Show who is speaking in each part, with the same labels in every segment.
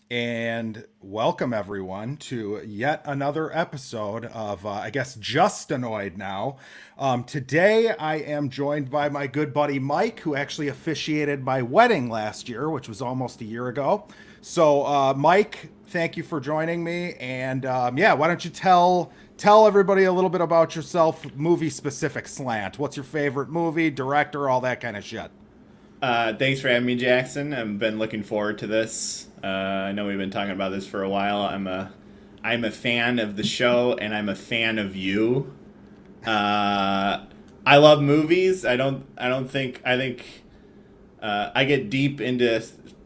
Speaker 1: And welcome everyone to yet another episode of, I guess, Just Annoyed now. Today I am joined by my good buddy Mike, who actually officiated my wedding last year, which was almost a year ago. So, Mike, thank you for joining me. And yeah, why don't you tell everybody a little bit about yourself, movie specific slant? What's your favorite movie, director, all that kind of shit?
Speaker 2: Thanks for having me, Jackson. I've been looking forward to this. I know we've been talking about this for a while. I'm a fan of the show, and I'm a fan of you. I love movies. I think I get deep into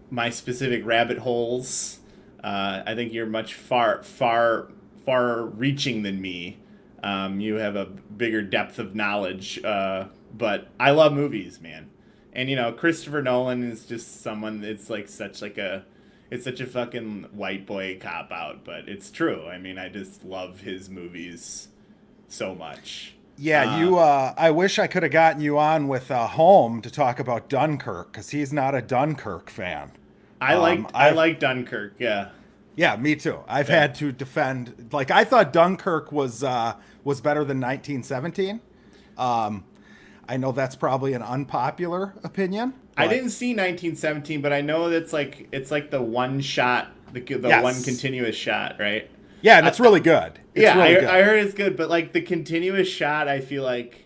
Speaker 2: my specific rabbit holes. I think you're much far reaching than me. You have a bigger depth of knowledge, but I love movies, man. And Christopher Nolan is just someone. It's such a fucking white boy cop out, but it's true. I mean, I just love his movies so much.
Speaker 1: Yeah,
Speaker 2: Uh,
Speaker 1: I wish I could have gotten you on with Home to talk about Dunkirk because he's not a Dunkirk fan.
Speaker 2: I
Speaker 1: I've
Speaker 2: like Dunkirk. Yeah,
Speaker 1: Yeah, me too. I've
Speaker 2: yeah.
Speaker 1: had to defend. Like I thought Dunkirk was better than 1917. Um, I know that's probably an unpopular opinion,
Speaker 2: I
Speaker 1: but
Speaker 2: didn't see 1917, but I know that's like it's like the one shot, the one
Speaker 1: yes,
Speaker 2: continuous shot, right?
Speaker 1: yeah, and
Speaker 2: I,
Speaker 1: it's really good. It's
Speaker 2: yeah,
Speaker 1: really
Speaker 2: I
Speaker 1: good.
Speaker 2: heard it's good, but like the continuous shot, I feel like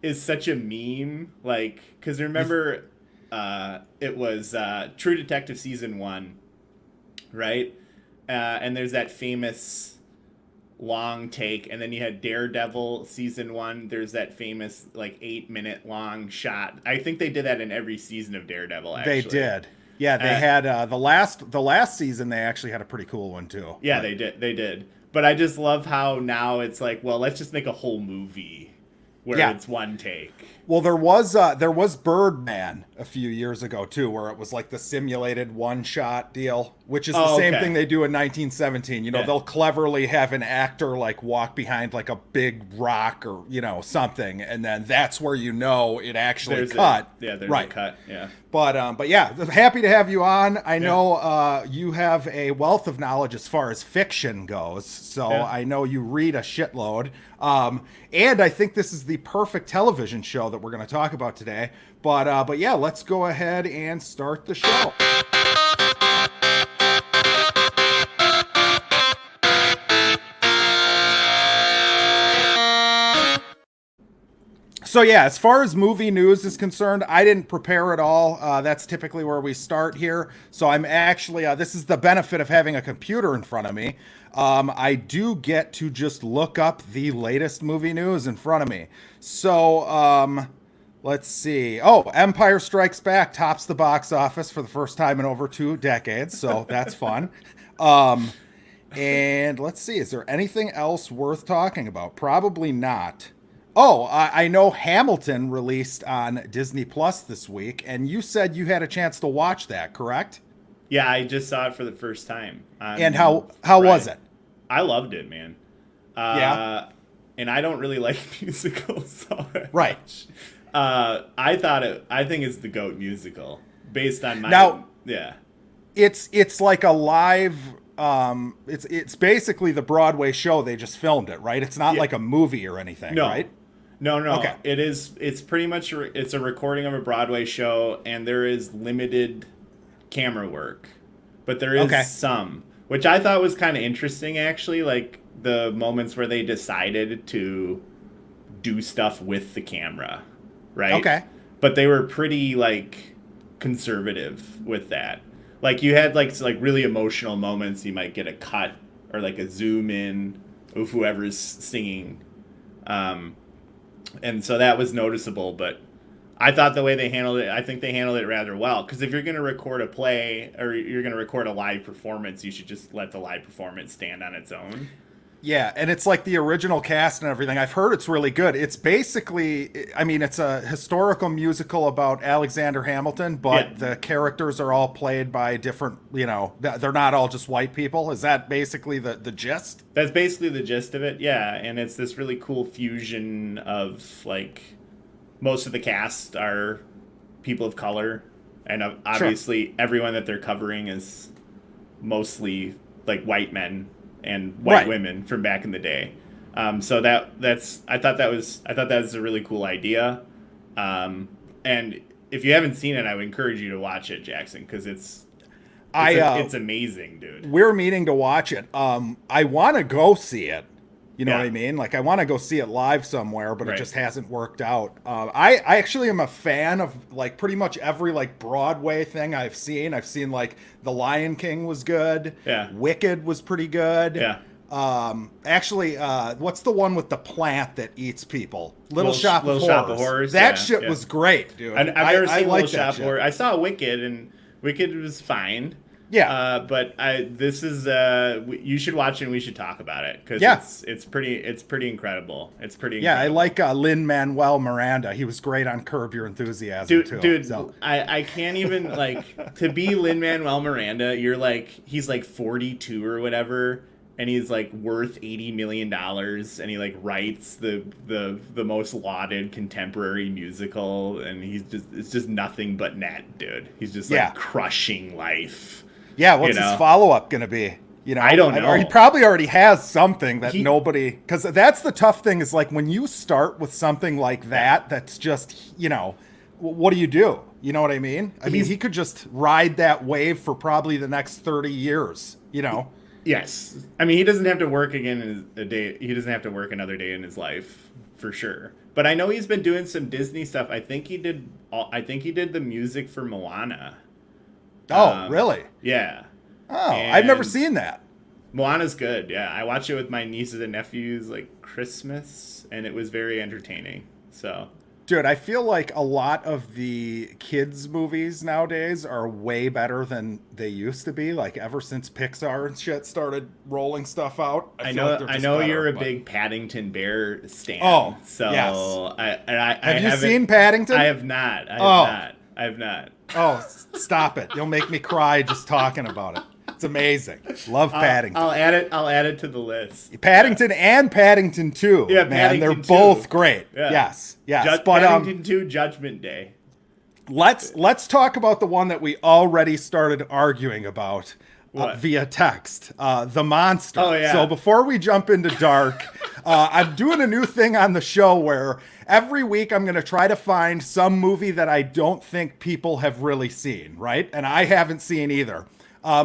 Speaker 2: is such a meme. Like, because
Speaker 1: You,
Speaker 2: remember, it was True Detective season one, right? And there's that famous long take, and then you had Daredevil season one. There's that famous like 8 minute long shot. I think they did that in every season of Daredevil,
Speaker 1: they
Speaker 2: actually.
Speaker 1: did. Yeah, they
Speaker 2: Uh,
Speaker 1: had the last season. They actually had a pretty cool one too.
Speaker 2: yeah,
Speaker 1: But
Speaker 2: they did. But I just love how now it's like, well, let's just make a whole movie where
Speaker 1: yeah,
Speaker 2: it's one take.
Speaker 1: well, there was Birdman a few years ago too, where it was like the simulated one shot deal, which is the
Speaker 2: Oh,
Speaker 1: same thing
Speaker 2: okay.
Speaker 1: they do in 1917.
Speaker 2: Yeah.
Speaker 1: They'll cleverly have an actor like walk behind like a big rock or something, and then that's where it actually cut.
Speaker 2: There's a
Speaker 1: Right.
Speaker 2: cut. Yeah.
Speaker 1: But yeah, happy to have you on. I
Speaker 2: Yeah.
Speaker 1: know you have a wealth of knowledge as far as fiction goes, so
Speaker 2: Yeah.
Speaker 1: I know you read a shitload. And I think this is the perfect television show that we're going to talk about today. But yeah, let's go ahead and start the show. So yeah, as far as movie news is concerned, I didn't prepare at all. That's typically where we start here. So I'm actually this is the benefit of having a computer in front of me. I do get to just look up the latest movie news in front of me. So let's see. Oh, Empire Strikes Back tops the box office for the first time in over 2 decades. So that's fun. Um, and let's see, is there anything else worth talking about? Probably not. Oh, I know Hamilton released on Disney Plus this week, and you said you had a chance to watch that, correct?
Speaker 2: Yeah, I just saw it for the first time
Speaker 1: And
Speaker 2: on
Speaker 1: how was
Speaker 2: Friday.
Speaker 1: it?
Speaker 2: I loved it, man.
Speaker 1: Yeah,
Speaker 2: Uh, and I don't really like musicals all that
Speaker 1: right.
Speaker 2: much. I think it's the GOAT musical based on my,
Speaker 1: Now
Speaker 2: yeah.
Speaker 1: it's like a live. It's basically the Broadway show. They just filmed it, right? It's not
Speaker 2: Yeah.
Speaker 1: like a movie or anything,
Speaker 2: No,
Speaker 1: right?
Speaker 2: no.
Speaker 1: Okay,
Speaker 2: It's pretty much, it's a recording of a Broadway show, and there is limited camera work, but there is
Speaker 1: okay,
Speaker 2: some, which I thought was kind of interesting, actually. Like the moments where they decided to do stuff with the camera, right?
Speaker 1: okay.
Speaker 2: But they were pretty like conservative with that. Like you had like really emotional moments, you might get a cut or like a zoom in of whoever's singing. Um, and so that was noticeable, but I thought the way they handled it, I think they handled it rather well. Because if you're going to record a play or you're going to record a live performance, you should just let the live performance stand on its own.
Speaker 1: Yeah, and it's like the original cast and everything. I've heard it's really good. It's basically, I mean, it's a historical musical about Alexander Hamilton,
Speaker 2: Yeah,
Speaker 1: but the characters are all played by different, they're not all just white people. Is that basically the gist?
Speaker 2: that's basically the gist of it. Yeah, and it's this really cool fusion of like most of the cast are people of color, and
Speaker 1: Sure.
Speaker 2: obviously everyone that they're covering is mostly like white men and white
Speaker 1: Right.
Speaker 2: women from back in the day. So I thought that was a really cool idea. And if you haven't seen it, I would encourage you to watch it, Jackson, because it's amazing, dude.
Speaker 1: We're meaning to watch it. I want to go see it. You know
Speaker 2: Yeah.
Speaker 1: what I mean? Like I want to go see it live somewhere, but it
Speaker 2: Right.
Speaker 1: just hasn't worked out. I actually am a fan of like pretty much every like Broadway thing I've seen. I've seen like The Lion King was good.
Speaker 2: Yeah.
Speaker 1: Wicked was pretty good.
Speaker 2: Yeah.
Speaker 1: Actually, what's the one with the plant that eats people? Little Shop
Speaker 2: Little
Speaker 1: of
Speaker 2: Shop
Speaker 1: Horrors.
Speaker 2: of Horrors,
Speaker 1: That
Speaker 2: yeah,
Speaker 1: shit
Speaker 2: yeah.
Speaker 1: was great, dude.
Speaker 2: I've never seen
Speaker 1: like
Speaker 2: Little
Speaker 1: that
Speaker 2: Shop
Speaker 1: shit.
Speaker 2: Horrors. I saw Wicked, and Wicked was fine.
Speaker 1: Yeah.
Speaker 2: But this is you should watch it and we should talk about it because
Speaker 1: Yeah.
Speaker 2: it's pretty incredible. It's pretty
Speaker 1: Yeah, I
Speaker 2: incredible.
Speaker 1: like Lin-Manuel Miranda. He was great on Curb Your Enthusiasm too.
Speaker 2: Dude,
Speaker 1: So.
Speaker 2: I can't even like to be Lin-Manuel Miranda. He's like 42 or whatever, and he's like worth $80 million, and he like writes the most lauded contemporary musical, and it's just nothing but net, dude. He's just like
Speaker 1: Yeah.
Speaker 2: crushing life.
Speaker 1: Yeah, what's
Speaker 2: you know?
Speaker 1: his follow-up going to be? You know,
Speaker 2: I don't know.
Speaker 1: Or he probably already has something that
Speaker 2: He-
Speaker 1: nobody, because that's the tough thing is like when you start with something like that, that's just, you know, what do you do? You know what I mean? I mean,
Speaker 2: He's-
Speaker 1: he could just ride that wave for probably the next 30 years, you know?
Speaker 2: Yes, I mean he doesn't have to work again in a day. He doesn't have to work another day in his life for sure. But I know he's been doing some Disney stuff. I think he did the music for Moana.
Speaker 1: Oh, really?
Speaker 2: Yeah.
Speaker 1: Oh, I've never
Speaker 2: And-
Speaker 1: seen that.
Speaker 2: Moana's good. Yeah, I watched it with my nieces and nephews like Christmas, and it was very entertaining. So
Speaker 1: Dude, I feel like a lot of the kids' movies nowadays are way better than they used to be. Like ever since Pixar and shit started rolling stuff out,
Speaker 2: I
Speaker 1: feel
Speaker 2: know
Speaker 1: like they're just
Speaker 2: you're a
Speaker 1: but-
Speaker 2: big Paddington Bear stan.
Speaker 1: Oh,
Speaker 2: so
Speaker 1: yes.
Speaker 2: I
Speaker 1: Have you
Speaker 2: haven't-
Speaker 1: seen Paddington?
Speaker 2: I have not. I have not.
Speaker 1: Oh, stop it! You'll make me cry just talking about it. It's amazing. Love Paddington.
Speaker 2: I'll add it to the list.
Speaker 1: Paddington and Paddington 2.
Speaker 2: Yeah,
Speaker 1: man,
Speaker 2: Paddington
Speaker 1: they're
Speaker 2: 2.
Speaker 1: both great.
Speaker 2: Yeah.
Speaker 1: Yes, yes. But
Speaker 2: Paddington 2 Judgment Day.
Speaker 1: let's talk about the one that we already started arguing about
Speaker 2: What?
Speaker 1: via text. The Monster.
Speaker 2: Oh, yeah.
Speaker 1: So before we jump into dark, I'm doing a new thing on the show where every week I'm going to try to find some movie that I don't think people have really seen, right? And I haven't seen either.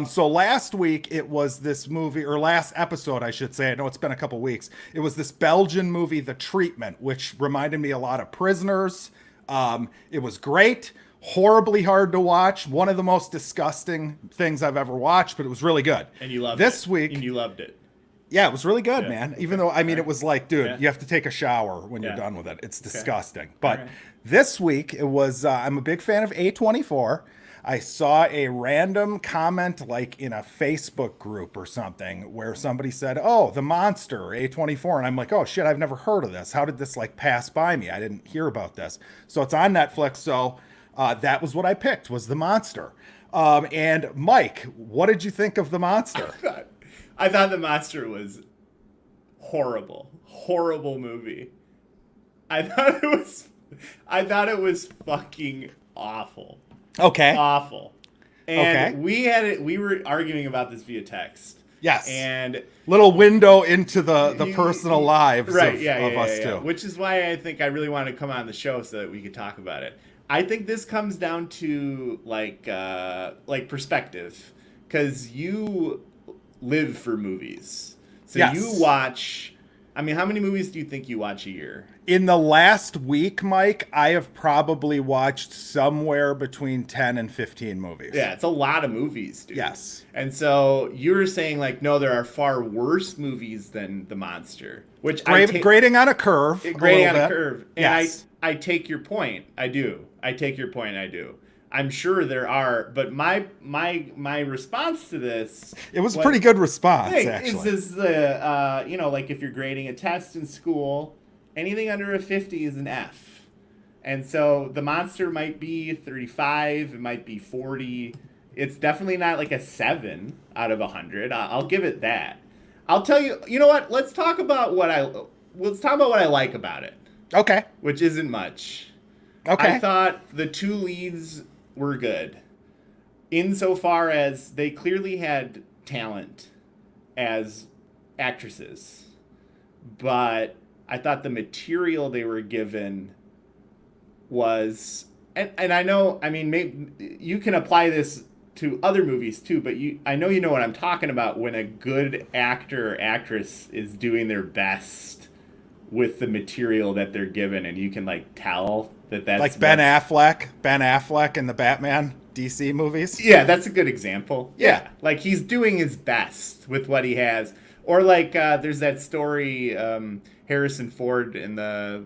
Speaker 1: So last week it was this movie, or last episode, I should say. I know it's been a couple weeks. It was this Belgian movie, The Treatment, which reminded me a lot of Prisoners. It was great, horribly hard to watch. One of the most disgusting things I've ever watched, but it was really good.
Speaker 2: And you loved
Speaker 1: this
Speaker 2: it.
Speaker 1: week.
Speaker 2: And you loved it.
Speaker 1: Yeah, it was really good,
Speaker 2: Yeah.
Speaker 1: man. Even though, I mean, it was like, dude,
Speaker 2: Yeah.
Speaker 1: you have to take a shower when you're
Speaker 2: Yeah.
Speaker 1: done with it. It's disgusting. But
Speaker 2: Alright.
Speaker 1: this week, it was, I'm a big fan of A24. I saw a random comment like in a Facebook group or something where somebody said, oh, The Monster, A24. And I'm like, oh, shit, I've never heard of this. How did this like pass by me? I didn't hear about this. So it's on Netflix. So that was what I picked, was The Monster. And Mike, what did you think of The Monster?
Speaker 2: I thought The Monster was horrible movie. I thought it was fucking awful.
Speaker 1: Okay.
Speaker 2: Awful. And
Speaker 1: Okay.
Speaker 2: we were arguing about this via text.
Speaker 1: Yes.
Speaker 2: And
Speaker 1: Little window into the
Speaker 2: you-
Speaker 1: personal lives
Speaker 2: right,
Speaker 1: of,
Speaker 2: yeah,
Speaker 1: of
Speaker 2: yeah,
Speaker 1: us
Speaker 2: yeah,
Speaker 1: too.
Speaker 2: which is why I think I really wanted to come on the show so that we could talk about it. I think this comes down to like perspective, because you live for movies, so
Speaker 1: Yes.
Speaker 2: you watch. I mean, how many movies do you think you watch a year?
Speaker 1: In the last week, Mike, I have probably watched somewhere between 10 and 15 movies.
Speaker 2: Yeah, it's a lot of movies, dude.
Speaker 1: Yes.
Speaker 2: And so you were saying like, no, there are far worse movies than The Monster, which
Speaker 1: Grading on a curve.
Speaker 2: grading on
Speaker 1: little
Speaker 2: a
Speaker 1: bit.
Speaker 2: curve. And
Speaker 1: Yes.
Speaker 2: I take your point. I do. I take your point. I do. I'm sure there are, but my response to this,
Speaker 1: It was a pretty good response,
Speaker 2: is
Speaker 1: actually.
Speaker 2: this like if you're grading a test in school, anything under a 50 is an F. And so The Monster might be 35, it might be 40. It's definitely not like a 7 out of 100. I'll give it that. I'll tell you, you know what? Let's talk about what I like about it,
Speaker 1: Okay.
Speaker 2: which isn't much.
Speaker 1: Okay.
Speaker 2: I thought the two leads were good, insofar as they clearly had talent as actresses, but I thought the material they were given was, and I know, I mean, maybe you can apply this to other movies too, but I know you know what I'm talking about when a good actor or actress is doing their best with the material that they're given, and you can like tell that that's
Speaker 1: Like Ben Affleck in the Batman DC movies.
Speaker 2: Yeah, that's a good example.
Speaker 1: Yeah.
Speaker 2: Like he's doing his best with what he has. Or like there's that story Harrison Ford in the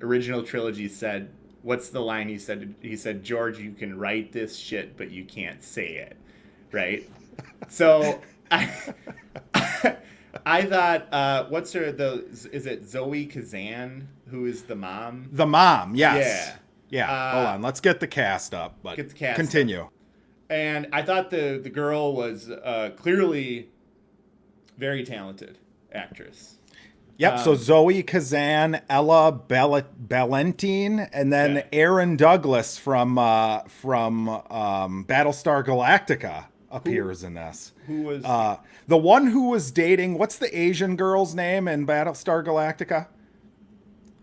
Speaker 2: original trilogy said, what's the line he said? He said, "George, you can write this shit, but you can't say it." Right? So I thought, what's her, is it Zoe Kazan who is the mom?
Speaker 1: The mom, yes.
Speaker 2: Yeah.
Speaker 1: Yeah. Hold on. Let's get the cast up. But
Speaker 2: Get the cast
Speaker 1: continue.
Speaker 2: up. And I thought the girl was clearly very talented actress.
Speaker 1: Yep. So Zoe Kazan, Ella Ballentine, and then Aaron Douglas from Battlestar Galactica appears in this.
Speaker 2: Who was
Speaker 1: the one who was dating? What's the Asian girl's name in Battlestar Galactica?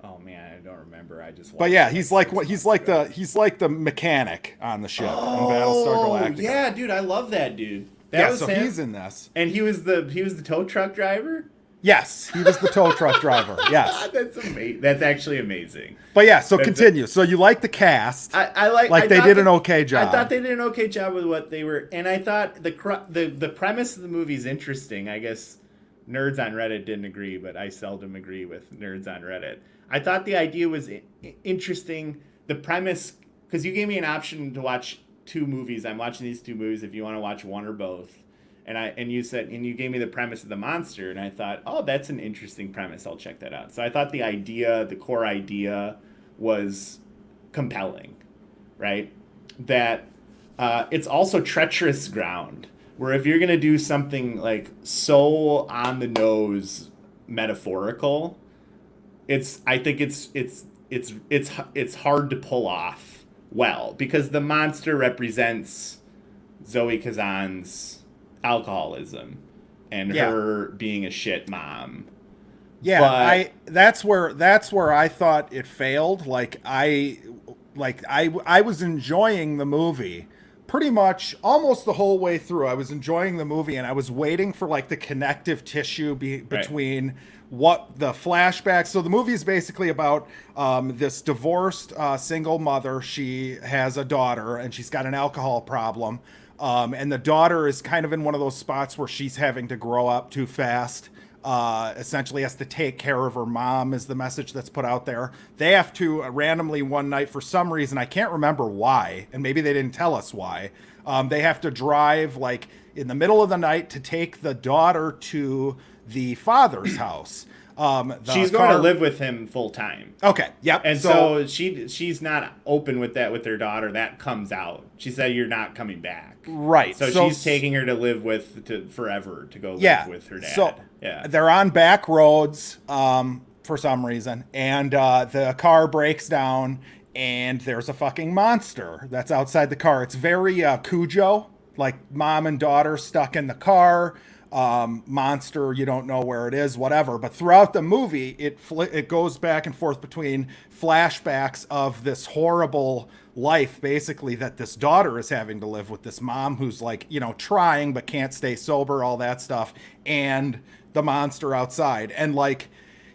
Speaker 2: Oh man, I don't remember. I just.
Speaker 1: But yeah, he's like the mechanic on the ship in Battlestar Galactica.
Speaker 2: Yeah, dude, I love that dude. That
Speaker 1: Yeah,
Speaker 2: was
Speaker 1: so
Speaker 2: him.
Speaker 1: he's in this.
Speaker 2: And he was the tow truck driver.
Speaker 1: Yes, he was the tow truck driver. Yes,
Speaker 2: That's amazing. That's actually amazing.
Speaker 1: but yeah. So continue. So you like the cast?
Speaker 2: I
Speaker 1: they
Speaker 2: thought
Speaker 1: did an okay job.
Speaker 2: I thought they did an okay job with what they were, and I thought the premise of the movie is interesting. I guess nerds on Reddit didn't agree, but I seldom agree with nerds on Reddit. I thought the idea was interesting. The premise, because you gave me an option to watch two movies. I'm watching these two movies if you want to watch one or both. And you said, and you gave me the premise of the monster, and I thought, oh, that's an interesting premise. I'll check that out. So I thought the core idea was compelling, right? That it's also treacherous ground, where if you're gonna do something like so on the nose metaphorical, I think it's hard to pull off well, because the monster represents Zoe Kazan's alcoholism and her being a shit mom.
Speaker 1: Yeah,
Speaker 2: but
Speaker 1: that's where I thought it failed. I was enjoying the movie pretty much almost the whole way through. I was enjoying the movie, and I was waiting for like the connective tissue between what the flashbacks. So the movie is basically about this divorced single mother. She has a daughter, and she's got an alcohol problem. And the daughter is kind of in one of those spots where she's having to grow up too fast. Essentially has to take care of her mom is the message that's put out there. They have to randomly one night, for some reason, I can't remember why, and maybe they didn't tell us why, they have to drive like in the middle of the night to take the daughter to the father's house.
Speaker 2: She's going to live with him full time.
Speaker 1: Okay. Yep.
Speaker 2: And so she's not open with that with their daughter. That comes out. She said, "You're not coming back."
Speaker 1: Right.
Speaker 2: So she's taking her to live forever to go live with her dad.
Speaker 1: So they're on back roads for some reason, and the car breaks down, and there's a fucking monster that's outside the car. It's very Cujo, like mom and daughter stuck in the car. Monster, you don't know where it is, whatever. But throughout the movie, it goes back and forth between flashbacks of this horrible life, basically, that this daughter is having to live with, this mom who's like, trying but can't stay sober, all that stuff, and the monster outside. And like,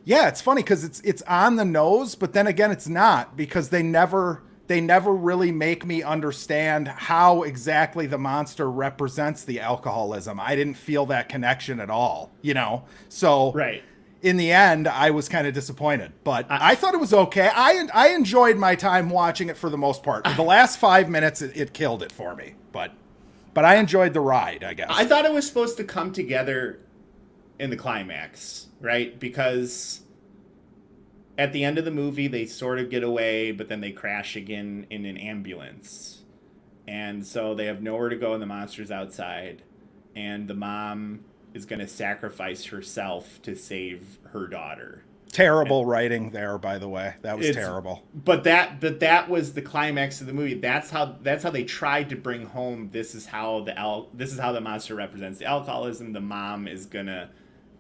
Speaker 1: yeah, it's funny because it's on the nose, but then again, it's not, because they never really make me understand how exactly the monster represents the alcoholism. I didn't feel that connection at all, So
Speaker 2: right.
Speaker 1: In the end, I was kind of disappointed, but I thought it was okay. I enjoyed my time watching it for the most part. The last 5 minutes, it killed it for me, but I enjoyed the ride, I guess.
Speaker 2: I thought it was supposed to come together in the climax, right? Because at the end of the movie, they sort of get away, but then they crash again in an ambulance. And so they have nowhere to go, and the monster's outside. And the mom is going to sacrifice herself to save her daughter.
Speaker 1: Terrible writing there, by the way. That was terrible.
Speaker 2: But that was the climax of the movie. That's how they tried to bring home. This is how the monster represents the alcoholism. The mom is gonna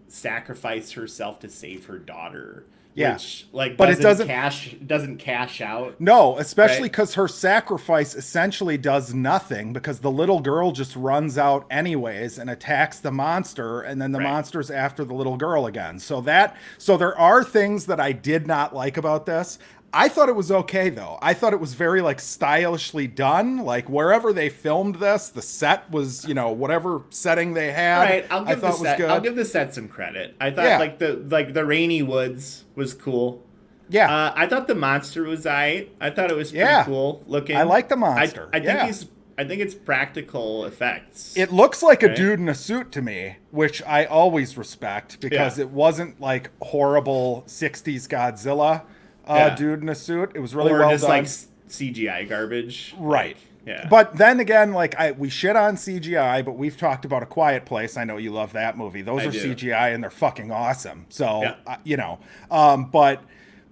Speaker 2: sacrifice herself to save her daughter.
Speaker 1: Yeah,
Speaker 2: which, like,
Speaker 1: but it doesn't
Speaker 2: cash out.
Speaker 1: No, especially
Speaker 2: right?
Speaker 1: because her sacrifice essentially does nothing, because the little girl just runs out anyways and attacks the monster, and then the monster's after the little girl again. So there are things that I did not like about this. I thought it was okay though. I thought it was very like stylishly done. Like wherever they filmed this, the set was, whatever setting they had.
Speaker 2: Right.
Speaker 1: I thought was good.
Speaker 2: I'll give the set some credit. I thought the rainy woods was cool.
Speaker 1: Yeah.
Speaker 2: I thought the monster was I thought it was pretty cool looking.
Speaker 1: I like the monster.
Speaker 2: I think it's practical effects.
Speaker 1: It looks like a dude in a suit to me, which I always respect, because it wasn't like horrible 60s Godzilla. Dude in a suit. It was really well
Speaker 2: just
Speaker 1: done.
Speaker 2: like CGI garbage.
Speaker 1: Right.
Speaker 2: Yeah.
Speaker 1: But then again, like we shit on CGI, but we've talked about A Quiet Place. I know you love that movie. Those are CGI and they're fucking awesome. So,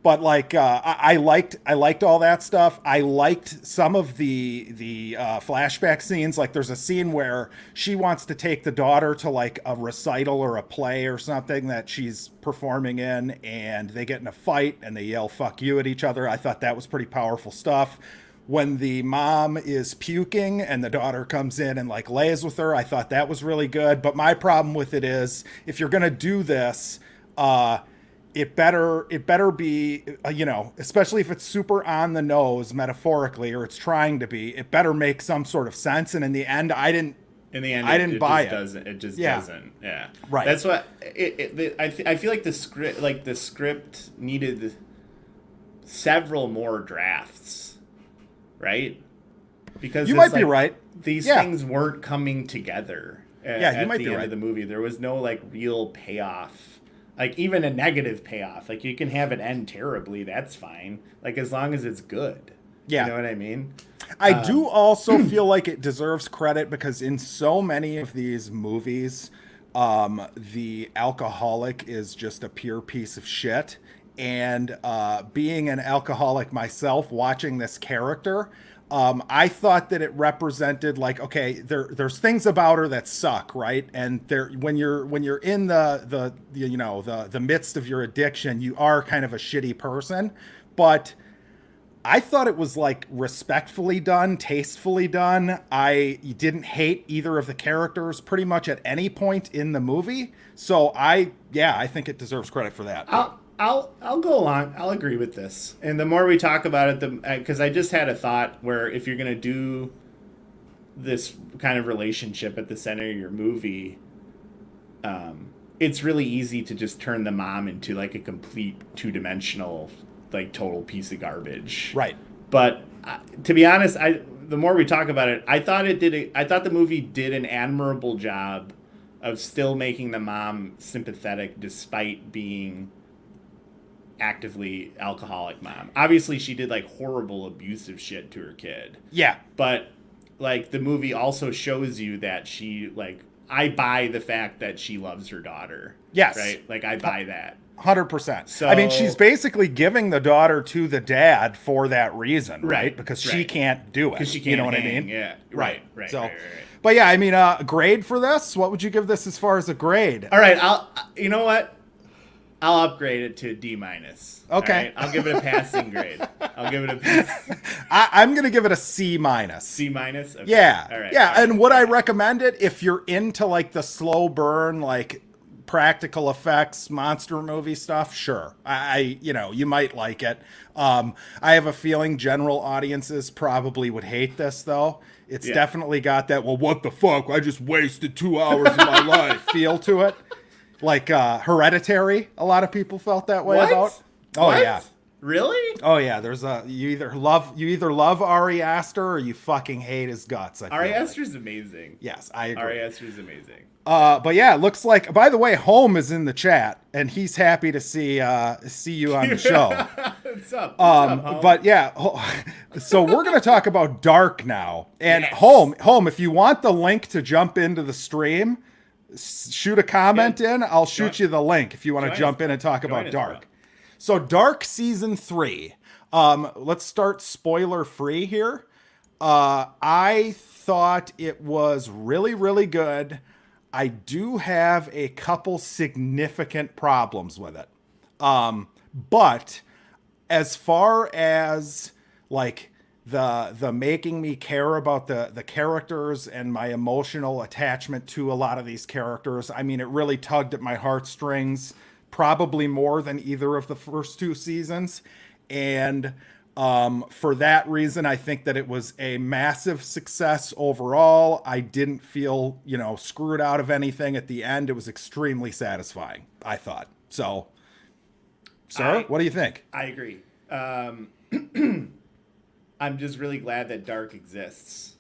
Speaker 1: but like I liked all that stuff. I liked some of the flashback scenes. Like there's a scene where she wants to take the daughter to like a recital or a play or something that she's performing in, and they get in a fight and they yell "fuck you" at each other. I thought that was pretty powerful stuff. When the mom is puking and the daughter comes in and like lays with her, I thought that was really good. But my problem with it is, if you're gonna do this, it better be, especially if it's super on the nose metaphorically, or it's trying to be, it better make some sort of sense. And in the end, I didn't buy it.
Speaker 2: It just doesn't. Yeah.
Speaker 1: Right.
Speaker 2: That's what I feel like the script needed several more drafts, right? Because
Speaker 1: you might be right.
Speaker 2: These things weren't coming together.
Speaker 1: You might be
Speaker 2: end
Speaker 1: right.
Speaker 2: of the movie, there was no like real payoff. Like, even a negative payoff. Like, you can have it end terribly. That's fine. Like, as long as it's good.
Speaker 1: Yeah.
Speaker 2: You know what I mean?
Speaker 1: I do also feel like it deserves credit, because in so many of these movies, the alcoholic is just a pure piece of shit. And being an alcoholic myself, watching this character, I thought that it represented like, okay, there's things about her that suck, right? And when you're in the midst of your addiction, you are kind of a shitty person. But I thought it was like respectfully done, tastefully done. I didn't hate either of the characters pretty much at any point in the movie. So I think it deserves credit for that.
Speaker 2: I'll go along. I'll agree with this. And the more we talk about it, because I just had a thought where if you're going to do this kind of relationship at the center of your movie, it's really easy to just turn the mom into like a complete two-dimensional, like total piece of garbage.
Speaker 1: Right.
Speaker 2: But to be honest, the more we talk about it, I thought the movie did an admirable job of still making the mom sympathetic despite being actively alcoholic mom. Obviously she did like horrible abusive shit to her kid.
Speaker 1: Yeah.
Speaker 2: But like the movie also shows you that she like, I buy the fact that she loves her daughter.
Speaker 1: Yes.
Speaker 2: Right? Like I buy that.
Speaker 1: 100%.
Speaker 2: So,
Speaker 1: I mean, she's basically giving the daughter to the dad for that reason, right? Because she can't do it.
Speaker 2: Because she can't.
Speaker 1: You know what
Speaker 2: hang.
Speaker 1: I mean?
Speaker 2: Yeah.
Speaker 1: Right.
Speaker 2: So, right.
Speaker 1: But yeah, I mean, grade for this? What would you give this as far as a grade?
Speaker 2: All right. You know what? I'll upgrade it to D-.
Speaker 1: Okay.
Speaker 2: Right? I'll give it a passing grade. I'll give it a B.
Speaker 1: I'm going to give it a C-.
Speaker 2: C-? Okay.
Speaker 1: Yeah.
Speaker 2: All right.
Speaker 1: Yeah.
Speaker 2: All right.
Speaker 1: And would I recommend it if you're into like the slow burn, like practical effects, monster movie stuff? Sure. You might like it. I have a feeling general audiences probably would hate this though. It's definitely got that, well, what the fuck? I just wasted 2 hours of my life feel to it. Like Hereditary, a lot of people felt that way about. Oh yeah.
Speaker 2: Really?
Speaker 1: Oh yeah. There's you either love Ari Aster or you fucking hate his guts.
Speaker 2: Ari Aster's amazing.
Speaker 1: Yes, I agree.
Speaker 2: Ari Aster's amazing.
Speaker 1: But yeah, it looks like. By the way, Home is in the chat and he's happy to see you on the show.
Speaker 2: What's up? Home?
Speaker 1: But yeah, so we're gonna talk about Dark now. And
Speaker 2: Yes.
Speaker 1: Home. If you want the link to jump into the stream, shoot a comment in. I'll shoot you the link if you want to jump in and talk about
Speaker 2: us,
Speaker 1: Dark.
Speaker 2: bro.
Speaker 1: So Dark season 3. Let's start spoiler free here. I thought it was really, really good. I do have a couple significant problems with it. But as far as like the making me care about the characters and my emotional attachment to a lot of these characters, I mean, it really tugged at my heartstrings, probably more than either of the first 2 seasons. And for that reason, I think that it was a massive success overall. I didn't feel, screwed out of anything at the end. It was extremely satisfying, I thought. So, sir, what do you think?
Speaker 2: I agree. I'm just really glad that Dark exists.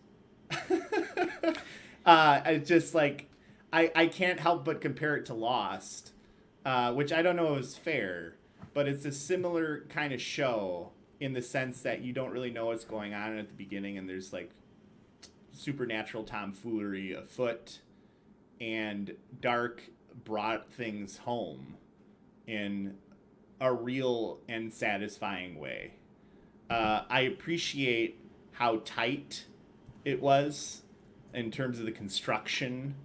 Speaker 2: I just like, I can't help but compare it to Lost, which I don't know is fair, but it's a similar kind of show in the sense that you don't really know what's going on at the beginning, and there's like supernatural tomfoolery afoot, and Dark brought things home in a real and satisfying way. I appreciate how tight it was in terms of the construction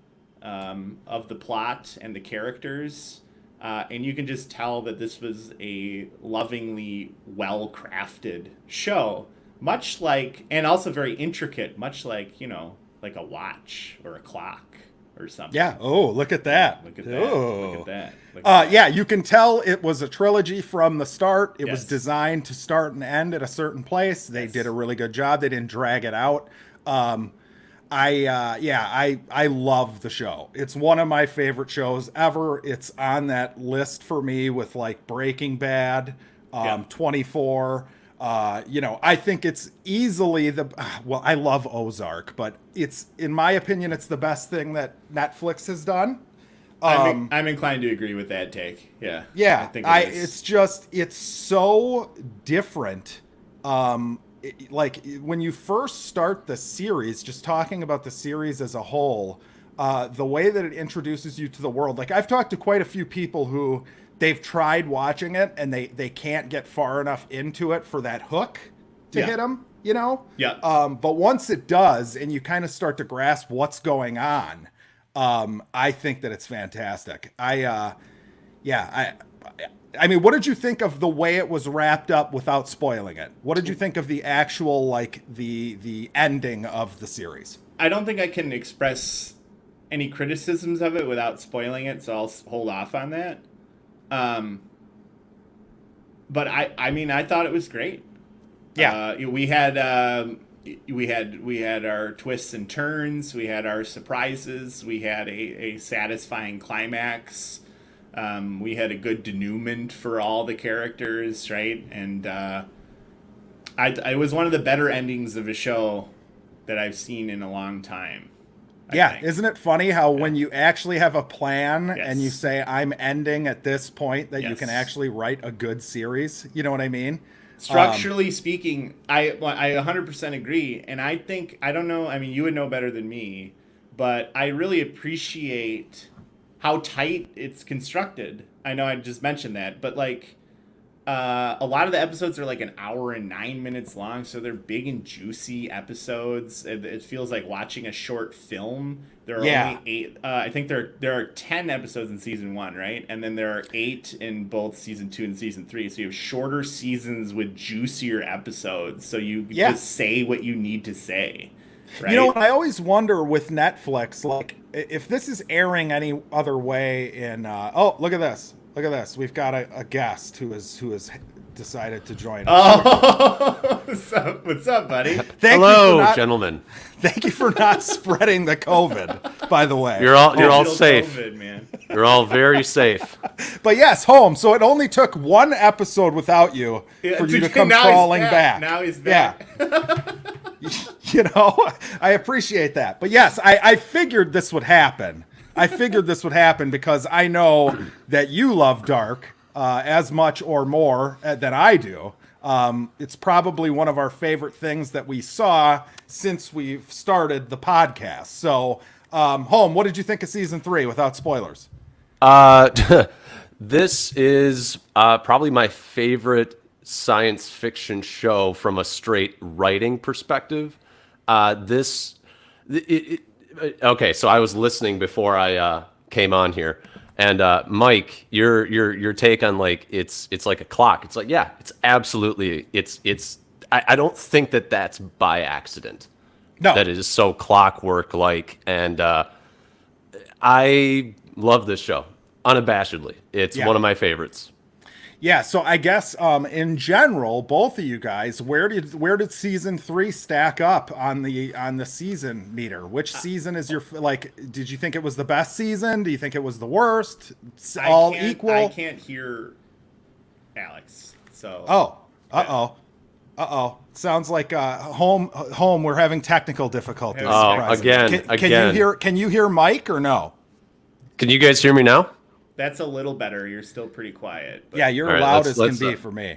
Speaker 2: of the plot and the characters. And you can just tell that this was a lovingly well-crafted show, much like, and also very intricate, much like, like a watch or a clock or something.
Speaker 1: Yeah. Oh, look at that.
Speaker 2: Look at that.
Speaker 1: Oh.
Speaker 2: Look at that. Look at that.
Speaker 1: Yeah, you can tell it was a trilogy from the start. It was
Speaker 2: Yes.
Speaker 1: designed to start and end at a certain place. They
Speaker 2: Yes.
Speaker 1: did a really good job. They didn't drag it out. I love the show. It's one of my favorite shows ever. It's on that list for me with like Breaking Bad, 24. I think it's easily I love Ozark, but it's, in my opinion, it's the best thing that Netflix has done.
Speaker 2: I'm inclined to agree with that take. Yeah.
Speaker 1: Yeah,
Speaker 2: I think it is.
Speaker 1: it's so different. Like when you first start the series, just talking about the series as a whole, the way that it introduces you to the world. Like I've talked to quite a few people who they've tried watching it and they can't get far enough into it for that hook to hit them,
Speaker 2: Yeah.
Speaker 1: But once it does, and you kind of start to grasp what's going on, I think that it's fantastic. I mean, what did you think of the way it was wrapped up without spoiling it? What did you think of the actual, like, the ending of the series?
Speaker 2: I don't think I can express any criticisms of it without spoiling it, so I'll hold off on that. But I mean, I thought it was great.
Speaker 1: Yeah.
Speaker 2: We had our twists and turns. We had our surprises. We had a satisfying climax. We had a good denouement for all the characters, right? And it was one of the better endings of a show that I've seen in a long time. I think.
Speaker 1: Isn't it funny how when you actually have a plan
Speaker 2: Yes.
Speaker 1: and you say, I'm ending at this point, that you can
Speaker 2: Yes.
Speaker 1: actually write a good series? You know what I mean?
Speaker 2: Structurally speaking, I 100% agree. And I think, I don't know, I mean, you would know better than me, but I really appreciate how tight it's constructed. I know I just mentioned that, but like a lot of the episodes are like an hour and 9 minutes long, so they're big and juicy episodes. It feels like watching a short film. There are only 8. I think there are 10 episodes in season 1, right? And then there are 8 in both season 2 and season 3. So you have shorter seasons with juicier episodes. So you just say what you need to say. Right?
Speaker 1: You know, I always wonder with Netflix, like, if this is airing any other way in, look at this. Look at this. We've got a guest who has decided to join us.
Speaker 2: Oh, what's up, buddy?
Speaker 3: Hello, gentlemen.
Speaker 1: Thank you for not spreading the COVID, by the way.
Speaker 3: You're all
Speaker 2: Digital
Speaker 3: safe.
Speaker 2: COVID, man.
Speaker 3: You're all very safe.
Speaker 1: But yes, home. So it only took one episode without you for you to come
Speaker 2: Now he's
Speaker 1: crawling back.
Speaker 2: Now he's back.
Speaker 1: Yeah. I appreciate that. But yes, I figured this would happen. I figured this would happen because I know that you love Dark as much or more than I do. It's probably one of our favorite things that we saw since we've started the podcast. So, Home, what did you think of season 3 without spoilers?
Speaker 3: This is probably my favorite science fiction show from a straight writing perspective. This, okay, so I was listening before I came on here, and Mike, your take on like it's like a clock. It's like, yeah, it's absolutely it's. I don't think that that's by accident.
Speaker 1: No.
Speaker 3: That is so clockwork like, and I love this show unabashedly. It's
Speaker 1: Yeah.
Speaker 3: one of my favorites.
Speaker 1: Yeah, so I guess in general, both of you guys, where did season 3 stack up on the season meter? Which season is your like? Did you think it was the best season? Do you think it was the worst? It's all equal.
Speaker 2: I can't hear Alex. So.
Speaker 1: Oh, sounds like home. We're having technical difficulties.
Speaker 2: Oh,
Speaker 1: surprisingly.
Speaker 3: again.
Speaker 1: Can you hear Mike or no?
Speaker 3: Can you guys hear me now?
Speaker 2: That's a little better. You're still pretty quiet. But
Speaker 1: Yeah, you're
Speaker 3: All right,
Speaker 1: loud
Speaker 3: let's-
Speaker 1: as can
Speaker 3: let's,
Speaker 1: be for me.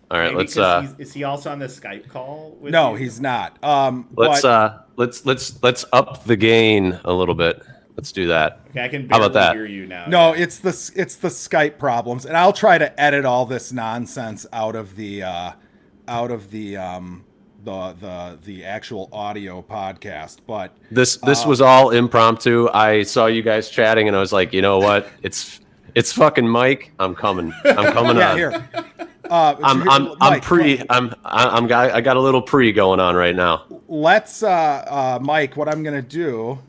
Speaker 3: All right,
Speaker 2: maybe
Speaker 3: let's
Speaker 2: 'cause is he also on the Skype call? With
Speaker 1: No,
Speaker 2: you?
Speaker 1: he's not.
Speaker 3: let's
Speaker 1: But
Speaker 3: let's up the gain a little bit. Let's do that.
Speaker 2: Okay, I can
Speaker 3: How
Speaker 2: barely
Speaker 3: about that?
Speaker 2: hear you now.
Speaker 1: no, it's the Skype problems, and I'll try to edit all this nonsense out of the actual audio podcast. But
Speaker 3: This was all impromptu. I saw you guys chatting, and I was like, you know what? It's fucking Mike. I'm coming. I'm coming
Speaker 1: yeah,
Speaker 3: on.
Speaker 1: here.
Speaker 3: I'm
Speaker 1: Mike,
Speaker 3: pre. I got a little pre going on right now.
Speaker 1: Let's Mike. What I'm gonna do?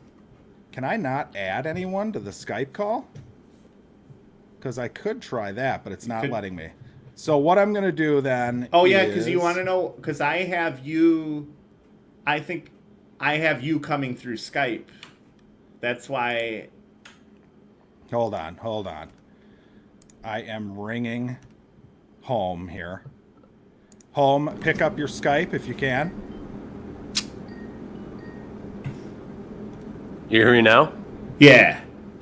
Speaker 1: Can I not add anyone to the Skype call? Because I could try that, but it's not
Speaker 2: could-
Speaker 1: letting me. So what I'm gonna do then?
Speaker 2: Oh yeah, because you
Speaker 1: is-
Speaker 2: want to know? Because I have you. I think I have you coming through Skype. That's why.
Speaker 1: Hold on. I am ringing home here. Home, pick up your Skype if you can.
Speaker 3: You hear me now?
Speaker 2: Yeah.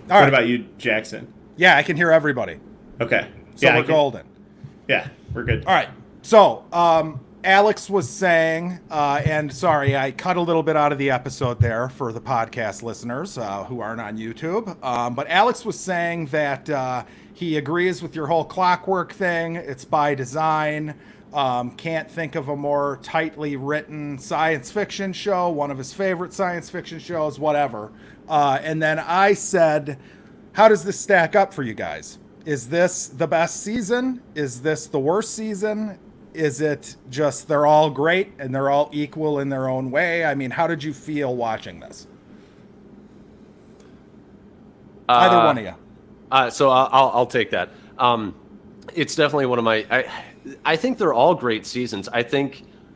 Speaker 1: All
Speaker 2: What
Speaker 1: right.
Speaker 2: about you, Jackson?
Speaker 1: Yeah, I can hear everybody.
Speaker 2: Okay.
Speaker 1: So
Speaker 2: yeah,
Speaker 1: we're golden.
Speaker 2: Yeah, we're good.
Speaker 1: All right. So, Alex was saying, and sorry, I cut a little bit out of the episode there for the podcast listeners who aren't on YouTube. But Alex was saying that he agrees with your whole clockwork thing. It's by design. Can't think of a more tightly written science fiction show, one of his favorite science fiction shows, whatever. And then I said, how does this stack up for you guys? Is this the best season? Is this the worst season? Is it just they're all great and they're all equal in their own way? I mean, how did you feel watching this? Either one of you.
Speaker 3: So I'll take that. It's definitely one of my. I think they're all great seasons. I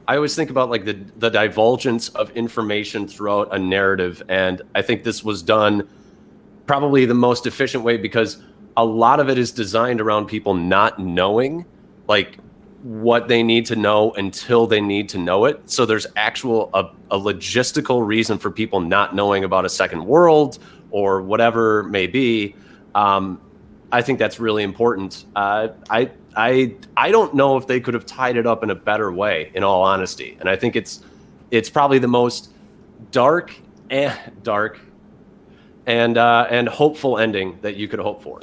Speaker 3: always think about like the divulgence of information throughout a narrative, and I think this was done probably the most efficient way because a lot of it is designed around people not knowing like what they need to know until they need to know it. So there's a logistical reason for people not knowing about a second world or whatever may be. I think that's really important. I don't know if they could have tied it up in a better way, in all honesty. And I think it's probably the most dark and hopeful ending that you could hope for.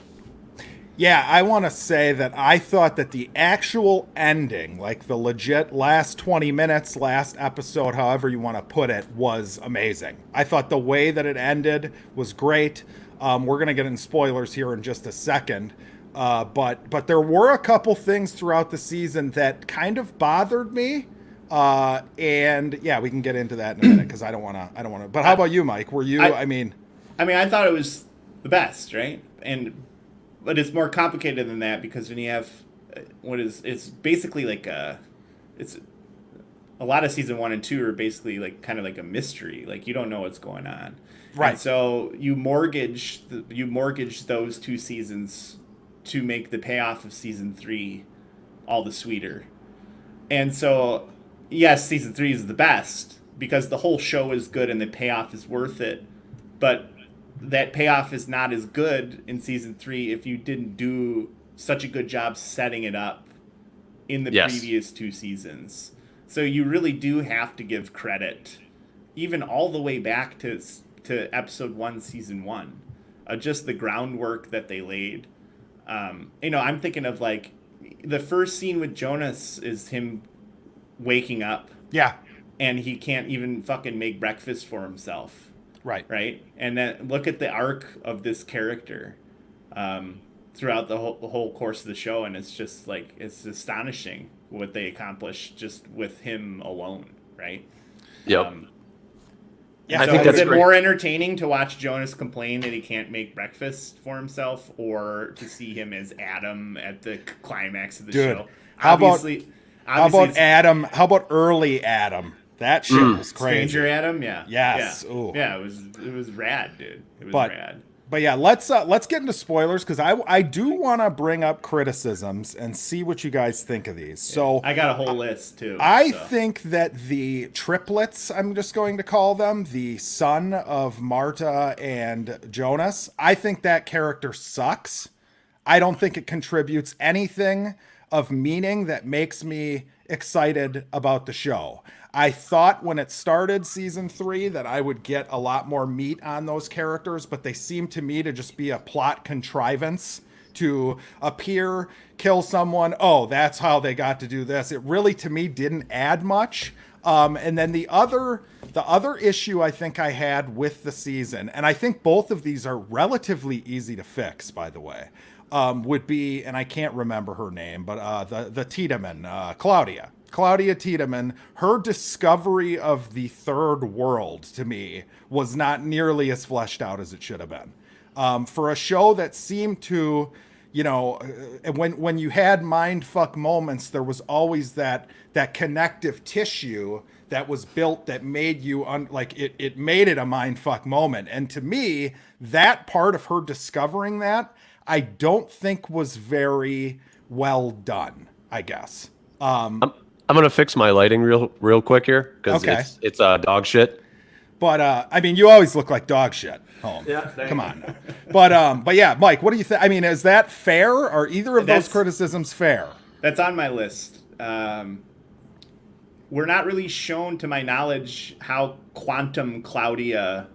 Speaker 1: Yeah, I want to say that I thought that the actual ending, like the legit last 20 minutes, last episode, however you want to put it, was amazing. I thought the way that it ended was great. We're going to get in spoilers here in just a second. But there were a couple things throughout the season that kind of bothered me. And yeah, we can get into that in a minute because I don't want to. But how about you, Mike? Were you, I mean,
Speaker 2: I thought it was the best, right? But it's more complicated than that because when you have it's basically like it's a lot of season 1 and 2 are basically like kind of like a mystery, like you don't know what's going on,
Speaker 1: right?
Speaker 2: And so you mortgage those 2 seasons to make the payoff of season 3 all the sweeter. And so yes, season 3 is the best because the whole show is good and the payoff is worth it, but that payoff is not as good in season 3 if you didn't do such a good job setting it up in the previous 2 seasons. So you really do have to give credit, even all the way back to episode 1, season 1, just the groundwork that they laid. I'm thinking of like the first scene with Jonas is him waking up
Speaker 1: Yeah.
Speaker 2: and he can't even fucking make breakfast for himself.
Speaker 1: Right.
Speaker 2: Right. And then look at the arc of this character throughout the whole course of the show. And it's just like, it's astonishing what they accomplished just with him alone. Right.
Speaker 3: Yep.
Speaker 2: Yeah,
Speaker 3: I
Speaker 2: so
Speaker 3: think
Speaker 2: is
Speaker 3: that's
Speaker 2: it
Speaker 3: great.
Speaker 2: more entertaining to watch Jonas complain that he can't make breakfast for himself, or to see him as Adam at the climax of the
Speaker 1: Dude,
Speaker 2: show?
Speaker 1: how about
Speaker 2: Obviously,
Speaker 1: Adam? How about early Adam? That shit was crazy.
Speaker 2: Stranger Adam? Yeah.
Speaker 1: Yes.
Speaker 2: Yeah.
Speaker 1: Ooh.
Speaker 2: Yeah, it was rad, dude. It was
Speaker 1: But-
Speaker 2: rad.
Speaker 1: But yeah, let's get into spoilers because I do want to bring up criticisms and see what you guys think of these. So
Speaker 2: I got a whole list too.
Speaker 1: I
Speaker 2: so.
Speaker 1: think that the triplets, I'm just going to call them, the son of Marta and Jonas, I think that character sucks. I don't think it contributes anything of meaning that makes me excited about the show. I thought when it started season 3 that I would get a lot more meat on those characters, but they seem to me to just be a plot contrivance to appear, kill someone. Oh, that's how they got to do this. It really, to me, didn't add much. And then the other issue I think I had with the season, and I think both of these are relatively easy to fix, by the way, would be, and I can't remember her name, but the Tiedemann, Claudia Tiedemann, her discovery of the third world to me was not nearly as fleshed out as it should have been. For a show that seemed to, when you had mindfuck moments, there was always that connective tissue that was built that made you it made it a mindfuck moment. And to me, that part of her discovering that, I don't think was very well done, I guess.
Speaker 3: I'm gonna fix my lighting real quick here because
Speaker 1: Okay.
Speaker 3: it's dog shit.
Speaker 1: But I mean, you always look like dog shit. Home.
Speaker 3: Yeah,
Speaker 1: Come on. Now. But yeah, Mike, what do you think? I mean, is that fair? Are either of those
Speaker 2: That's-
Speaker 1: criticisms fair?
Speaker 2: That's on my list. We're not really shown, to my knowledge, how Quantum Claudia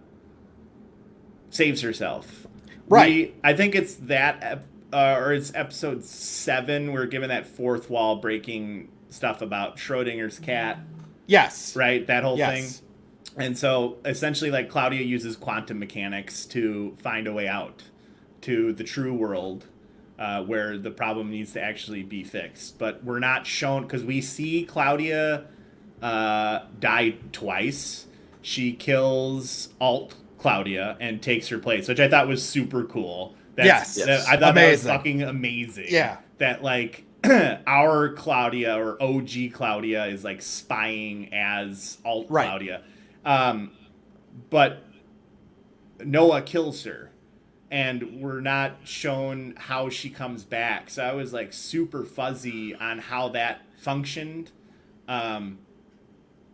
Speaker 2: saves herself.
Speaker 1: Right.
Speaker 2: I think it's that, or it's episode 7. We're given that fourth wall breaking stuff about Schrodinger's cat,
Speaker 1: Yes.
Speaker 2: right? That whole
Speaker 1: Yes.
Speaker 2: thing. And so essentially, like, Claudia uses quantum mechanics to find a way out to the true world, where the problem needs to actually be fixed. But we're not shown, because we see Claudia die twice. She kills Alt Claudia and takes her place, which I thought was super cool.
Speaker 1: Yes.
Speaker 2: I thought that was
Speaker 1: Amazing.
Speaker 2: fucking amazing.
Speaker 1: Yeah.
Speaker 2: That, like, our Claudia, or OG Claudia, is like spying as Alt
Speaker 1: Right.
Speaker 2: Claudia. But Noah kills her, and we're not shown how she comes back. So I was like super fuzzy on how that functioned.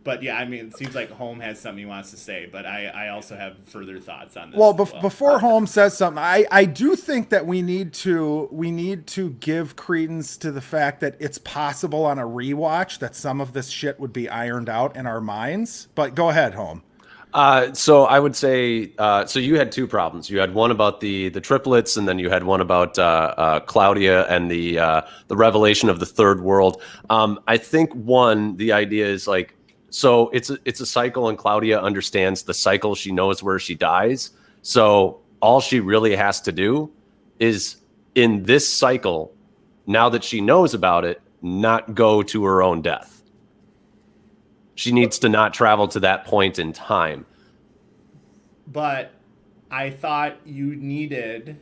Speaker 2: But yeah, I mean, it seems like Holm has something he wants to say, but I also have further thoughts on this.
Speaker 1: Well,
Speaker 2: as well.
Speaker 1: before Holmes says something, I do think that we need to give credence to the fact that it's possible on a rewatch that some of this shit would be ironed out in our minds. But go ahead, Holm.
Speaker 3: So I would say, so you had two problems. You had one about the triplets, and then you had one about Claudia and the revelation of the third world. I think the idea is like, so it's a cycle, and Claudia understands the cycle. She knows where she dies. So all she really has to do is, in this cycle, now that she knows about it, not go to her own death. She needs to not travel to that point in time.
Speaker 2: But I thought you needed.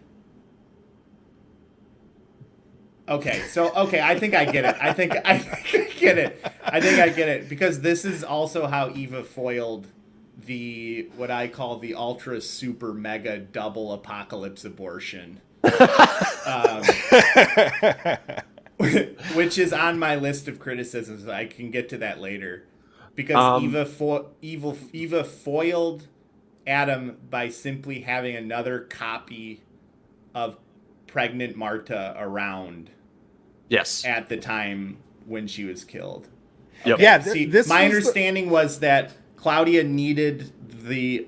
Speaker 2: Okay, I think I get it. I think I get it because this is also how Eva foiled the what I call the ultra super mega double apocalypse abortion, which is on my list of criticisms. I can get to that later, because Eva foiled Adam by simply having another copy of pregnant Marta around.
Speaker 3: Yes.
Speaker 2: At the time when she was killed.
Speaker 3: Yep.
Speaker 1: Yeah,
Speaker 2: See,
Speaker 1: this
Speaker 2: my
Speaker 1: was
Speaker 2: understanding was that Claudia needed the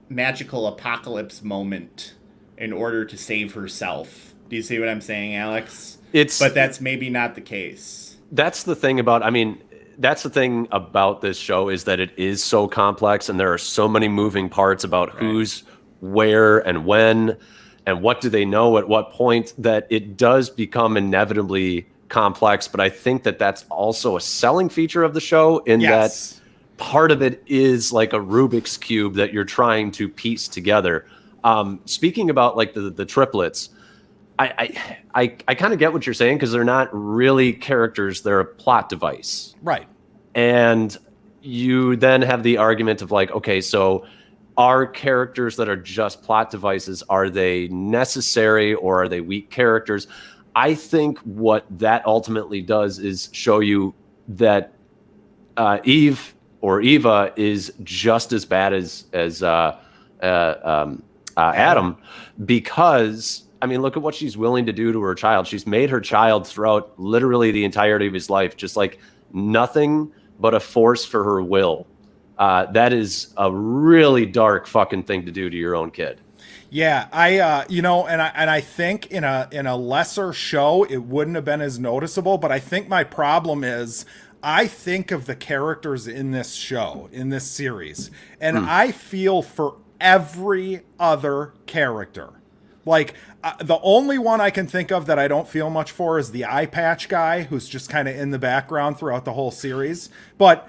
Speaker 2: magical apocalypse moment in order to save herself. Do you see what I'm saying, Alex?
Speaker 3: But
Speaker 2: that's maybe not the case.
Speaker 3: That's the thing about, I mean, that's the thing about this show is that it is so complex and there are so many moving parts about who's where and when and what do they know at what point that it does become inevitably complex. But I think that that's also a selling feature of the show in that part of it is like a Rubik's Cube that you're trying to piece together. Speaking about like the triplets, I kind of get what you're saying because they're not really characters; they're a plot device,
Speaker 1: Right.
Speaker 3: And you then have the argument of like, okay, so are characters that are just plot devices, are they necessary or are they weak characters? I think what that ultimately does is show you that Eve or Eva is just as bad as Adam, because I mean, look at what she's willing to do to her child. She's made her child throughout literally the entirety of his life, just like nothing but a force for her will. That is a really dark fucking thing to do to your own kid.
Speaker 1: Yeah, I think in a lesser show it wouldn't have been as noticeable, but I think my problem is I think of the characters in this show, in this series, and I feel for every other character. Like, the only one I can think of that I don't feel much for is the eye patch guy, who's just kind of in the background throughout the whole series. But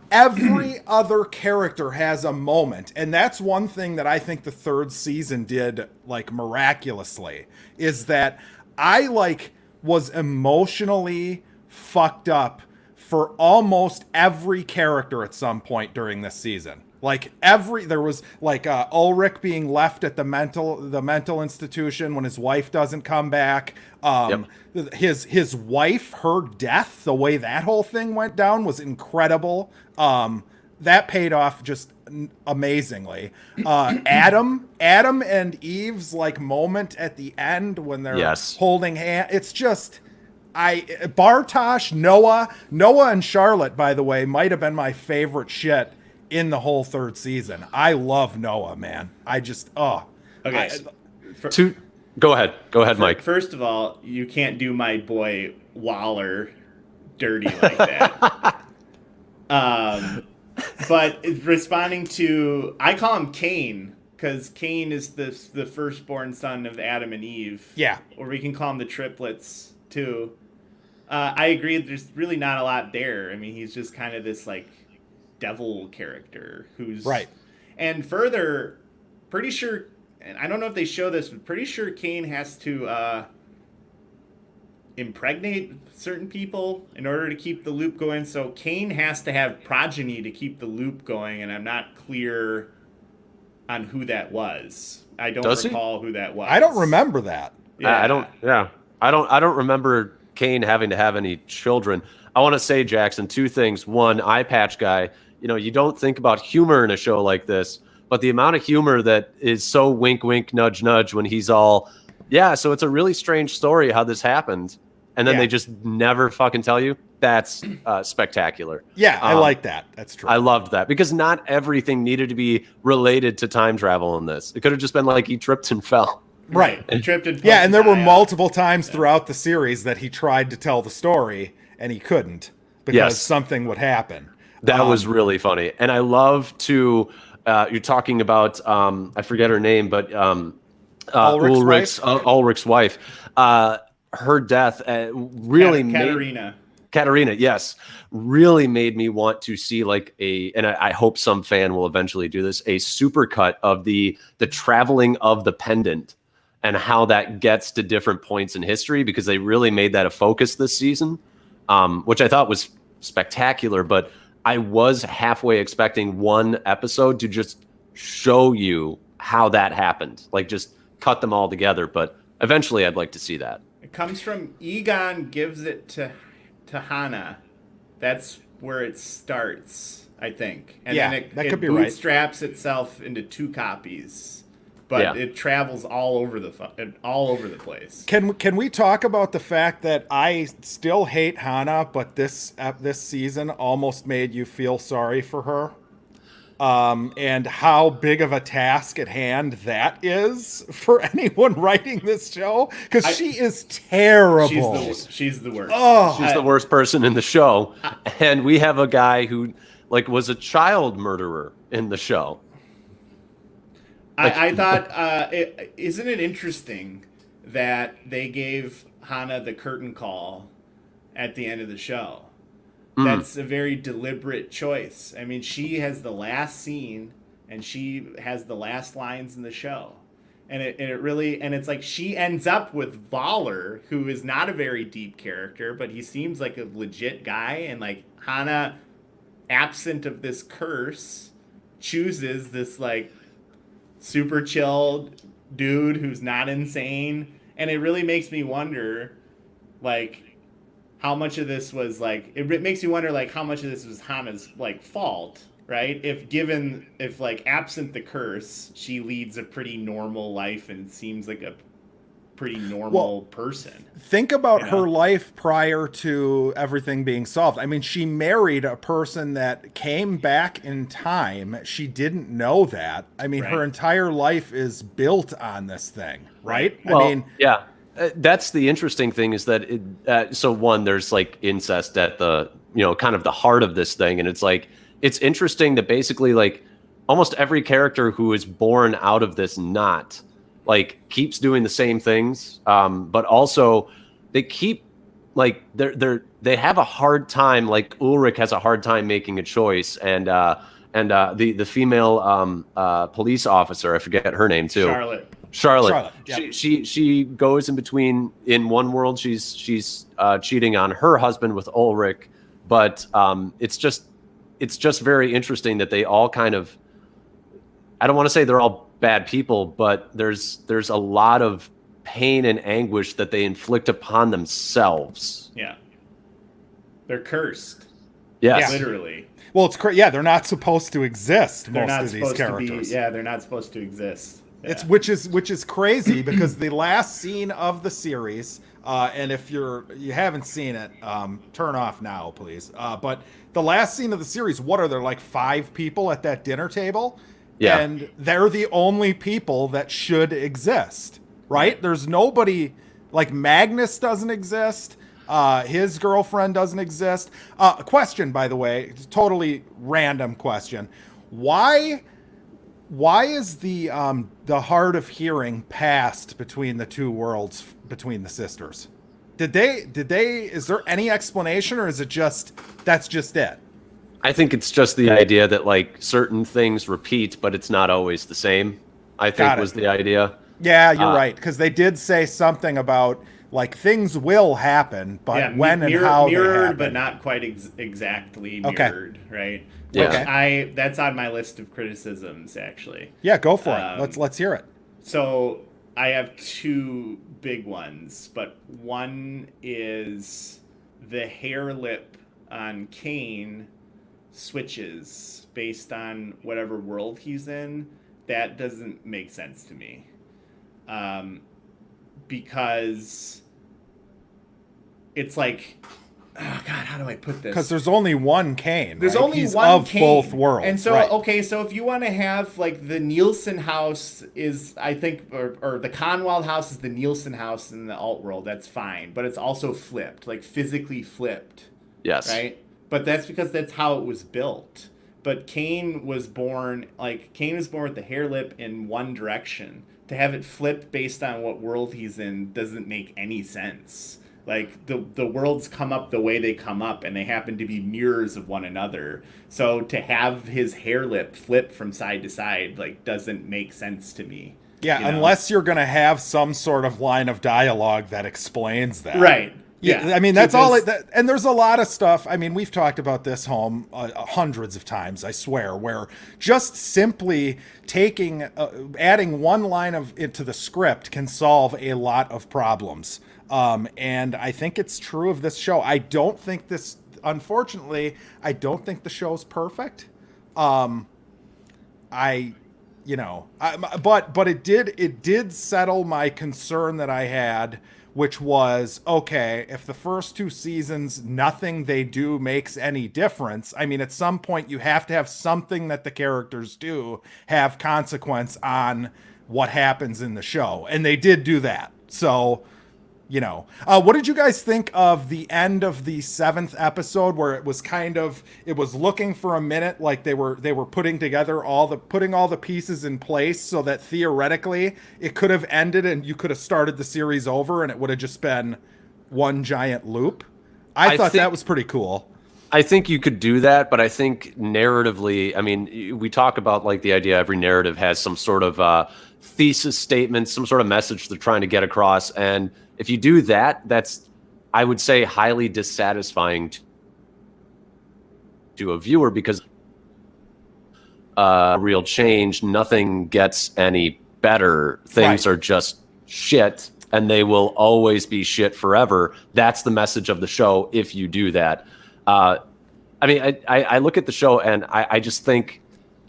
Speaker 1: every other character has a moment, and that's one thing that I think the third season did like miraculously, is that I like was emotionally fucked up for almost every character at some point during this season. Like there was like Ulrich being left at the mental institution when his wife doesn't come back. His wife, her death, the way that whole thing went down was incredible. That paid off just amazingly. Adam and Eve's like moment at the end when they're holding hand. It's just Bartosz, Noah and Charlotte, by the way, might have been my favorite shit in the whole third season. I love Noah, man. I just
Speaker 2: okay.
Speaker 3: Go ahead, Mike.
Speaker 2: First of all, you can't do my boy Waller dirty like that. But responding to, I call him Cain because Cain is the firstborn son of Adam and Eve.
Speaker 1: Yeah.
Speaker 2: Or we can call him the triplets too. I agree. There's really not a lot there. I mean, he's just kind of this like devil character who's
Speaker 1: right.
Speaker 2: And further, pretty sure, and I don't know if they show this, but pretty sure Cain has to impregnate certain people in order to keep the loop going. So Cain has to have progeny to keep the loop going, and I'm not clear on who that was. I don't recall who that was.
Speaker 1: I don't remember that.
Speaker 3: Yeah. I don't remember Cain having to have any children. I want to say, Jackson, two things. One, eye patch guy, you don't think about humor in a show like this, but the amount of humor that is so wink, wink, nudge, nudge when he's all, so it's a really strange story how this happened. And then they just never fucking tell you. That's spectacular.
Speaker 1: Yeah, I like that. That's true.
Speaker 3: I loved that because not everything needed to be related to time travel in this. It could have just been like he tripped and fell.
Speaker 1: Right.
Speaker 2: And tripped and
Speaker 1: and there were multiple times throughout the series that he tried to tell the story and he couldn't because something would happen.
Speaker 3: That was really funny. And I love to, you're talking about, I forget her name, but Ulrich's wife. Her death really made... Katerina, yes. Really made me want to see like and I hope some fan will eventually do this, a supercut of the traveling of the pendant and how that gets to different points in history, because they really made that a focus this season, which I thought was spectacular. But I was halfway expecting one episode to just show you how that happened, like just cut them all together. But eventually I'd like to see that.
Speaker 2: It comes from Egon gives it to Hannah. That's where it starts, I think. And then it
Speaker 1: could be
Speaker 2: bootstraps itself into two copies. But it travels all over the place.
Speaker 1: Can we talk about the fact that I still hate Hannah, but this season almost made you feel sorry for her? and how big of a task at hand that is for anyone writing this show, because she is terrible.
Speaker 2: She's the worst.
Speaker 1: Oh,
Speaker 3: She's the worst person in the show, and we have a guy who like was a child murderer in the show.
Speaker 2: I thought, isn't it interesting that they gave Hannah the curtain call at the end of the show? That's a very deliberate choice. I mean, she has the last scene and she has the last lines in the show. And it really, and it's like she ends up with Voller, who is not a very deep character, but he seems like a legit guy. And like Hannah, absent of this curse, chooses this like super chill dude who's not insane. And it really makes me wonder, like, how much of this was like, it makes you wonder like how much of this was Hannah's like fault, right? If like absent the curse, she leads a pretty normal life and seems like a pretty normal person.
Speaker 1: Think about her life prior to everything being solved. I mean, she married a person that came back in time. She didn't know that. I mean, her entire life is built on this thing, right?
Speaker 3: Well,
Speaker 1: I mean,
Speaker 3: yeah. That's the interesting thing is that so one, there's like incest at the, kind of the heart of this thing. And it's like, it's interesting that basically like almost every character who is born out of this knot, like keeps doing the same things. But also they keep like, they have a hard time. Like Ulrich has a hard time making a choice. And the female police officer, I forget her name too. Charlotte. Yep. She goes in between. In one world, she's cheating on her husband with Ulrich, but it's just very interesting that they all kind of. I don't want to say they're all bad people, but there's a lot of pain and anguish that they inflict upon themselves.
Speaker 2: Yeah, they're cursed.
Speaker 3: Yes,
Speaker 2: literally.
Speaker 1: Well, it's yeah, they're not supposed to exist. Most of these characters.
Speaker 2: They're not supposed to exist. Yeah.
Speaker 1: It's which is crazy because the last scene of the series, and if you haven't seen it, turn off now, please. But the last scene of the series, what are there, like 5 people at that dinner table?
Speaker 3: Yeah.
Speaker 1: And they're the only people that should exist, right? There's nobody, like Magnus doesn't exist. His girlfriend doesn't exist. A question, by the way, totally random question. Why is the hard of hearing passed between the two worlds, between the sisters? Did they is there any explanation, or is it just that's just it?
Speaker 3: I think it's just the idea that like certain things repeat, but it's not always the same. I think was the idea.
Speaker 1: Yeah, you're right, because they did say something about like things will happen, but when and how
Speaker 2: mirrored,
Speaker 1: they happen.
Speaker 2: But not quite exactly mirrored, right?
Speaker 3: Yeah.
Speaker 1: Okay.
Speaker 2: That's on my list of criticisms actually.
Speaker 1: Yeah, go for it. Let's hear it.
Speaker 2: So I have 2 big ones, but one is the hair lip on Kane switches based on whatever world he's in. That doesn't make sense to me. Because it's like, oh God, how do I put this?
Speaker 1: Because there's only one Kane.
Speaker 2: There's
Speaker 1: right?
Speaker 2: only
Speaker 1: He's
Speaker 2: one
Speaker 1: of
Speaker 2: Kane.
Speaker 1: both worlds.
Speaker 2: And so,
Speaker 1: right.
Speaker 2: okay, so if you want to have like the Nielsen house is, I think, or the Conwald house is the Nielsen house in the alt world, that's fine. But it's also flipped, like physically flipped.
Speaker 3: Yes.
Speaker 2: Right? But that's because that's how it was built. But Kane was born with the hair lip in one direction. To have it flipped based on what world he's in doesn't make any sense. Like the worlds come up the way they come up, and they happen to be mirrors of one another. So to have his hair lip flip from side to side like doesn't make sense to me.
Speaker 1: Yeah, unless you're gonna have some sort of line of dialogue that explains that.
Speaker 2: Right.
Speaker 1: Yeah, I mean that's all. And there's a lot of stuff. I mean, we've talked about this home hundreds of times, I swear, where just simply adding one line into the script can solve a lot of problems. And I think it's true of this show. Unfortunately, I don't think the show's perfect. but it did settle my concern that I had, which was, okay, if the first two seasons nothing they do makes any difference, I mean, at some point you have to have something that the characters do have consequence on what happens in the show, and they did do that. So, what did you guys think of the end of the 7th episode, where it was looking for a minute like they were putting all the pieces in place so that theoretically it could have ended and you could have started the series over and it would have just been one giant loop? I thought that was pretty cool.
Speaker 3: I think you could do that, but I think narratively, I mean, we talk about like the idea every narrative has some sort of thesis statement, some sort of message they're trying to get across, and if you do that, that's, I would say, highly dissatisfying to a viewer, because real change, nothing gets any better. Things are just shit, and they will always be shit forever. That's the message of the show if you do that. I mean, I look at the show and I just think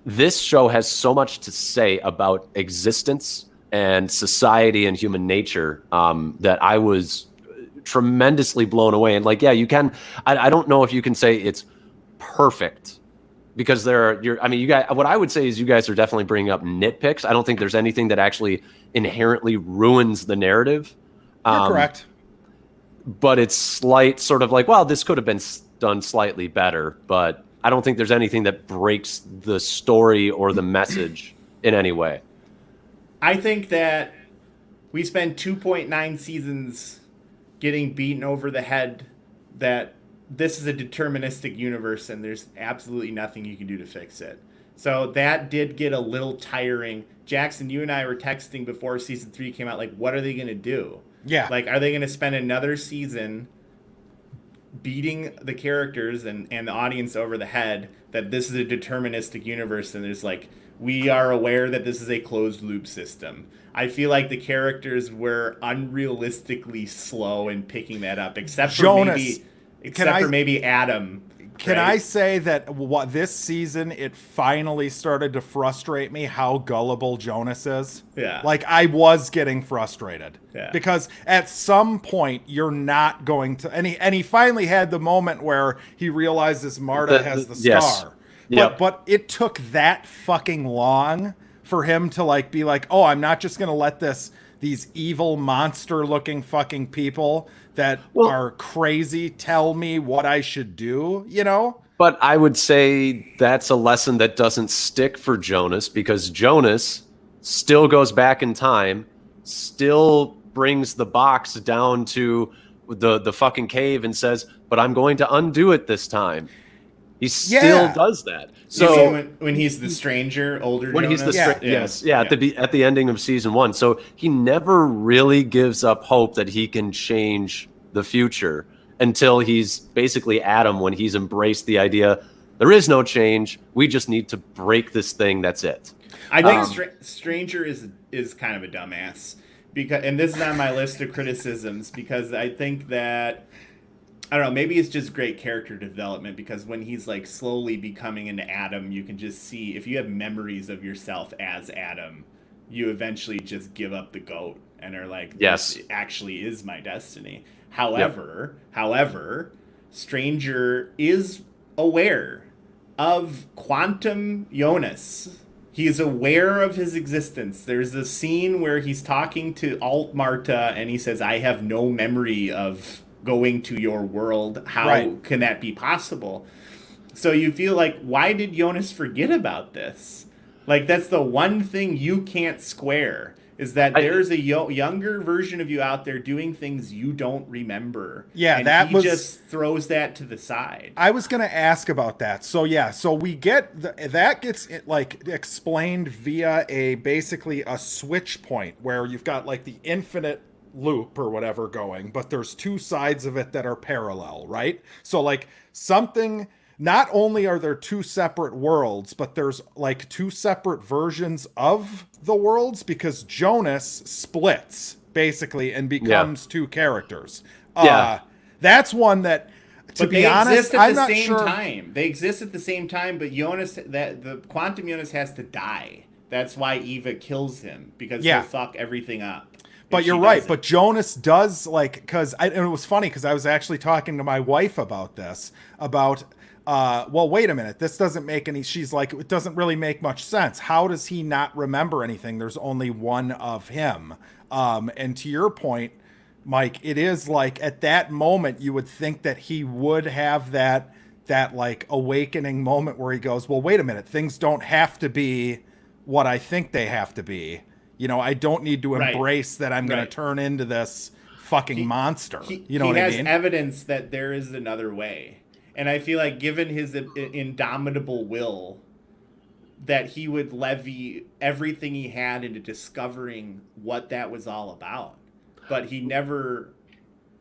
Speaker 3: this show has so much to say about existence and society and human nature that I was tremendously blown away. And like, yeah, you can, I don't know if you can say it's perfect, because you guys, what I would say is you guys are definitely bringing up nitpicks. I don't think there's anything that actually inherently ruins the narrative.
Speaker 1: You're correct.
Speaker 3: But it's slight sort of like, well, this could have been done slightly better, but I don't think there's anything that breaks the story or the message in any way.
Speaker 2: I think that we spent 2.9 seasons getting beaten over the head that this is a deterministic universe and there's absolutely nothing you can do to fix it. So that did get a little tiring. Jackson, you and I were texting before season 3 came out, like, what are they going to do?
Speaker 1: Yeah.
Speaker 2: Like, are they going to spend another season beating the characters and the audience over the head that this is a deterministic universe and there's like, we are aware that this is a closed loop system? I feel like the characters were unrealistically slow in picking that up, except for maybe Adam.
Speaker 1: Can I say that this season it finally started to frustrate me how gullible Jonas is?
Speaker 2: Yeah.
Speaker 1: Like, I was getting frustrated.
Speaker 2: Yeah.
Speaker 1: Because at some point you're not going to, and he finally had the moment where he realizes Marta has the scar.
Speaker 3: Yes. Yep.
Speaker 1: But it took that fucking long for him to like be like, oh, I'm not just gonna let these evil monster looking fucking people that are crazy tell me what I should do,
Speaker 3: But I would say that's a lesson that doesn't stick for Jonas, because Jonas still goes back in time, still brings the box down to the fucking cave and says, but I'm going to undo it this time. He still does that.
Speaker 2: So when he's the stranger, older
Speaker 3: when
Speaker 2: Jonas?
Speaker 3: He's the at the ending of season 1. So he never really gives up hope that he can change the future until he's basically Adam, when he's embraced the idea there is no change. We just need to break this thing. That's it.
Speaker 2: I think Stranger is kind of a dumbass, and this is on my list of criticisms, because I think that, I don't know, maybe it's just great character development, because when he's like slowly becoming into Adam, you can just see, if you have memories of yourself as Adam, you eventually just give up the goat and are like,
Speaker 3: yes,
Speaker 2: this actually is my destiny. However, Stranger is aware of Quantum Jonas. He is aware of his existence. There's a scene where he's talking to Alt Marta and he says, I have no memory of going to your world. How can that be possible? So you feel like, why did Jonas forget about this? Like, that's the one thing you can't square, is that there's a younger version of you out there doing things you don't remember.
Speaker 1: Yeah,
Speaker 2: and he just throws that to the side.
Speaker 1: I was going to ask about that. So yeah, so we get that gets like explained via basically a switch point where you've got like the infinite loop or whatever going, but there's two sides of it that are parallel, right? So like something, not only are there two separate worlds, but there's like two separate versions of the worlds, because Jonas splits basically and becomes two characters. That's one that, to be honest, I'm not sure.
Speaker 2: They exist at the same time, but Jonas, the Quantum Jonas has to die That's why Eva kills him, because
Speaker 1: Yeah.
Speaker 2: he'll fuck everything up.
Speaker 1: But
Speaker 2: if
Speaker 1: you're
Speaker 2: she
Speaker 1: right.
Speaker 2: doesn't.
Speaker 1: But Jonas does, like, because and it was funny because I was actually talking to my wife about this, about, well, wait a minute, this doesn't make any, she's like, it doesn't really make much sense. How does he not remember anything? There's only one of him. And to your point, Mike, it is like at that moment, you would think that he would have that like awakening moment where he goes, well, wait a minute, things don't have to be what I think they have to be. You know, I don't need to
Speaker 2: Right.
Speaker 1: embrace that I'm going
Speaker 2: Right.
Speaker 1: to turn into this fucking monster. You know
Speaker 2: he
Speaker 1: what I
Speaker 2: has
Speaker 1: mean?
Speaker 2: evidence that there is another way. And I feel like given his indomitable will, that he would levy everything he had into discovering what that was all about. But he never,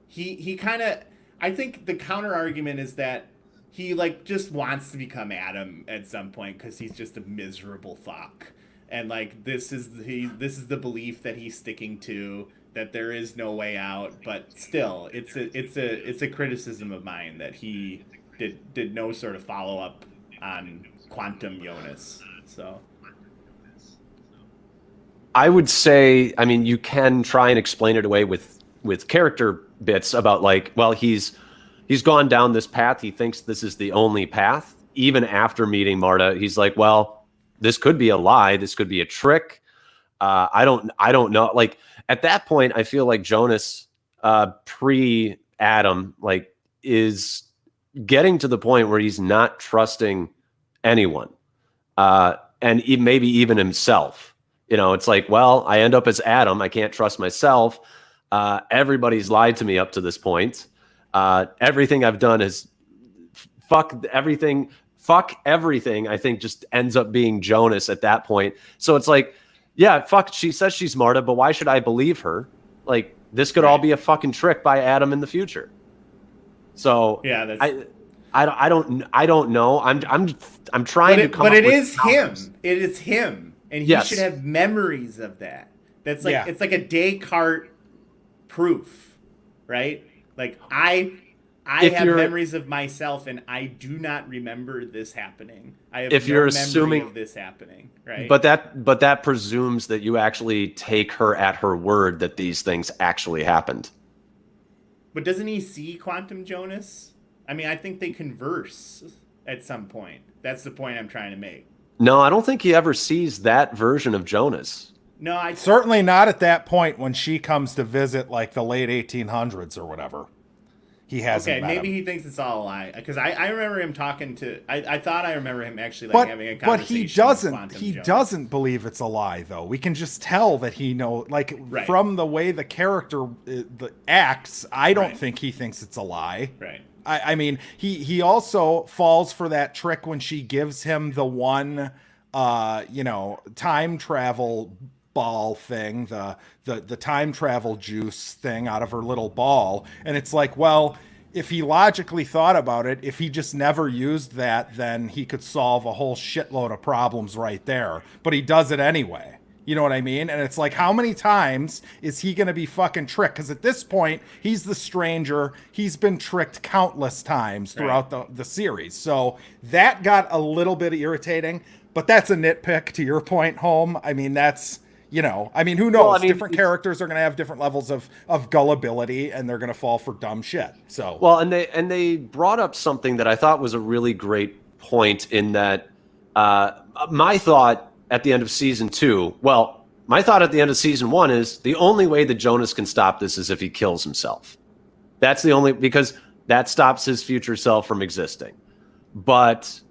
Speaker 2: he kind of, I think the counter argument is that he like just wants to become Adam at some point because he's just a miserable fuck. And like this is the belief that he's sticking to, that there is no way out. But still, it's a criticism of mine that he did no sort of follow up on Quantum Jonas. So
Speaker 3: I would say, I mean, you can try and explain it away with character bits about like, well, he's gone down this path. He thinks this is the only path. Even after meeting Marta, he's like, well, this could be a lie. This could be a trick. I don't know. Like at that point, I feel like Jonas, pre-Adam, like is getting to the point where he's not trusting anyone, and maybe even himself. You know, it's like, well, I end up as Adam. I can't trust myself. Everybody's lied to me up to this point. Everything I've done is fuck everything. Fuck everything, I think, just ends up being Jonas at that point. So it's like, yeah, fuck, she says she's Marta, but why should I believe her? Like, this could all be a fucking trick by Adam in the future. So
Speaker 2: yeah, that's...
Speaker 3: I don't know. I'm trying to come
Speaker 2: but
Speaker 3: up
Speaker 2: it
Speaker 3: with
Speaker 2: is
Speaker 3: numbers.
Speaker 2: him. It is him, and he
Speaker 3: Yes.
Speaker 2: should have memories of that. That's like
Speaker 1: Yeah.
Speaker 2: it's like a Descartes proof, right? Like I
Speaker 3: If
Speaker 2: have
Speaker 3: you're-
Speaker 2: memories of myself, and I do not remember this happening. I have
Speaker 3: If
Speaker 2: no
Speaker 3: you're
Speaker 2: memory
Speaker 3: assuming-
Speaker 2: of this happening, right?
Speaker 3: But that presumes that you actually take her at her word that these things actually happened.
Speaker 2: But doesn't he see Quantum Jonas? I mean, I think they converse at some point. That's the point I'm trying to make.
Speaker 3: No, I don't think he ever sees that version of Jonas.
Speaker 2: No, I
Speaker 1: Certainly not at that point when she comes to visit, like the late 1800s or whatever. He hasn't
Speaker 2: okay,
Speaker 1: met
Speaker 2: maybe
Speaker 1: him.
Speaker 2: he thinks it's all a lie. Because I remember him talking to... I thought I remember him actually like
Speaker 1: But
Speaker 2: having a
Speaker 1: but
Speaker 2: conversation
Speaker 1: he
Speaker 2: with
Speaker 1: doesn't.
Speaker 2: Quantum
Speaker 1: He
Speaker 2: Jonas.
Speaker 1: doesn't believe it's a lie, though. We can just tell that he
Speaker 2: Right.
Speaker 1: from the way the character acts. I don't
Speaker 2: Right.
Speaker 1: think he thinks it's a lie.
Speaker 2: Right.
Speaker 1: I mean, he also falls for that trick when she gives him the one, time travel ball thing, the time travel juice thing out of her little ball. And it's like, well, if he logically thought about it, if he just never used that, then he could solve a whole shitload of problems right there. But he does it anyway. You know what I mean? And it's like, how many times is he going to be fucking tricked? Because at this point, he's the stranger. He's been tricked countless times throughout the series. So that got a little bit irritating, but that's a nitpick to your point, Home. I mean, that's, who knows?
Speaker 3: Well, I mean,
Speaker 1: different characters are going to have different levels of gullibility, and they're going to fall for dumb shit. So,
Speaker 3: Well, and they brought up something that I thought was a really great point in that my thought at the end of season 2, well, my thought at the end of season 1 is the only way that Jonas can stop this is if he kills himself. That's the only, because that stops his future self from existing. But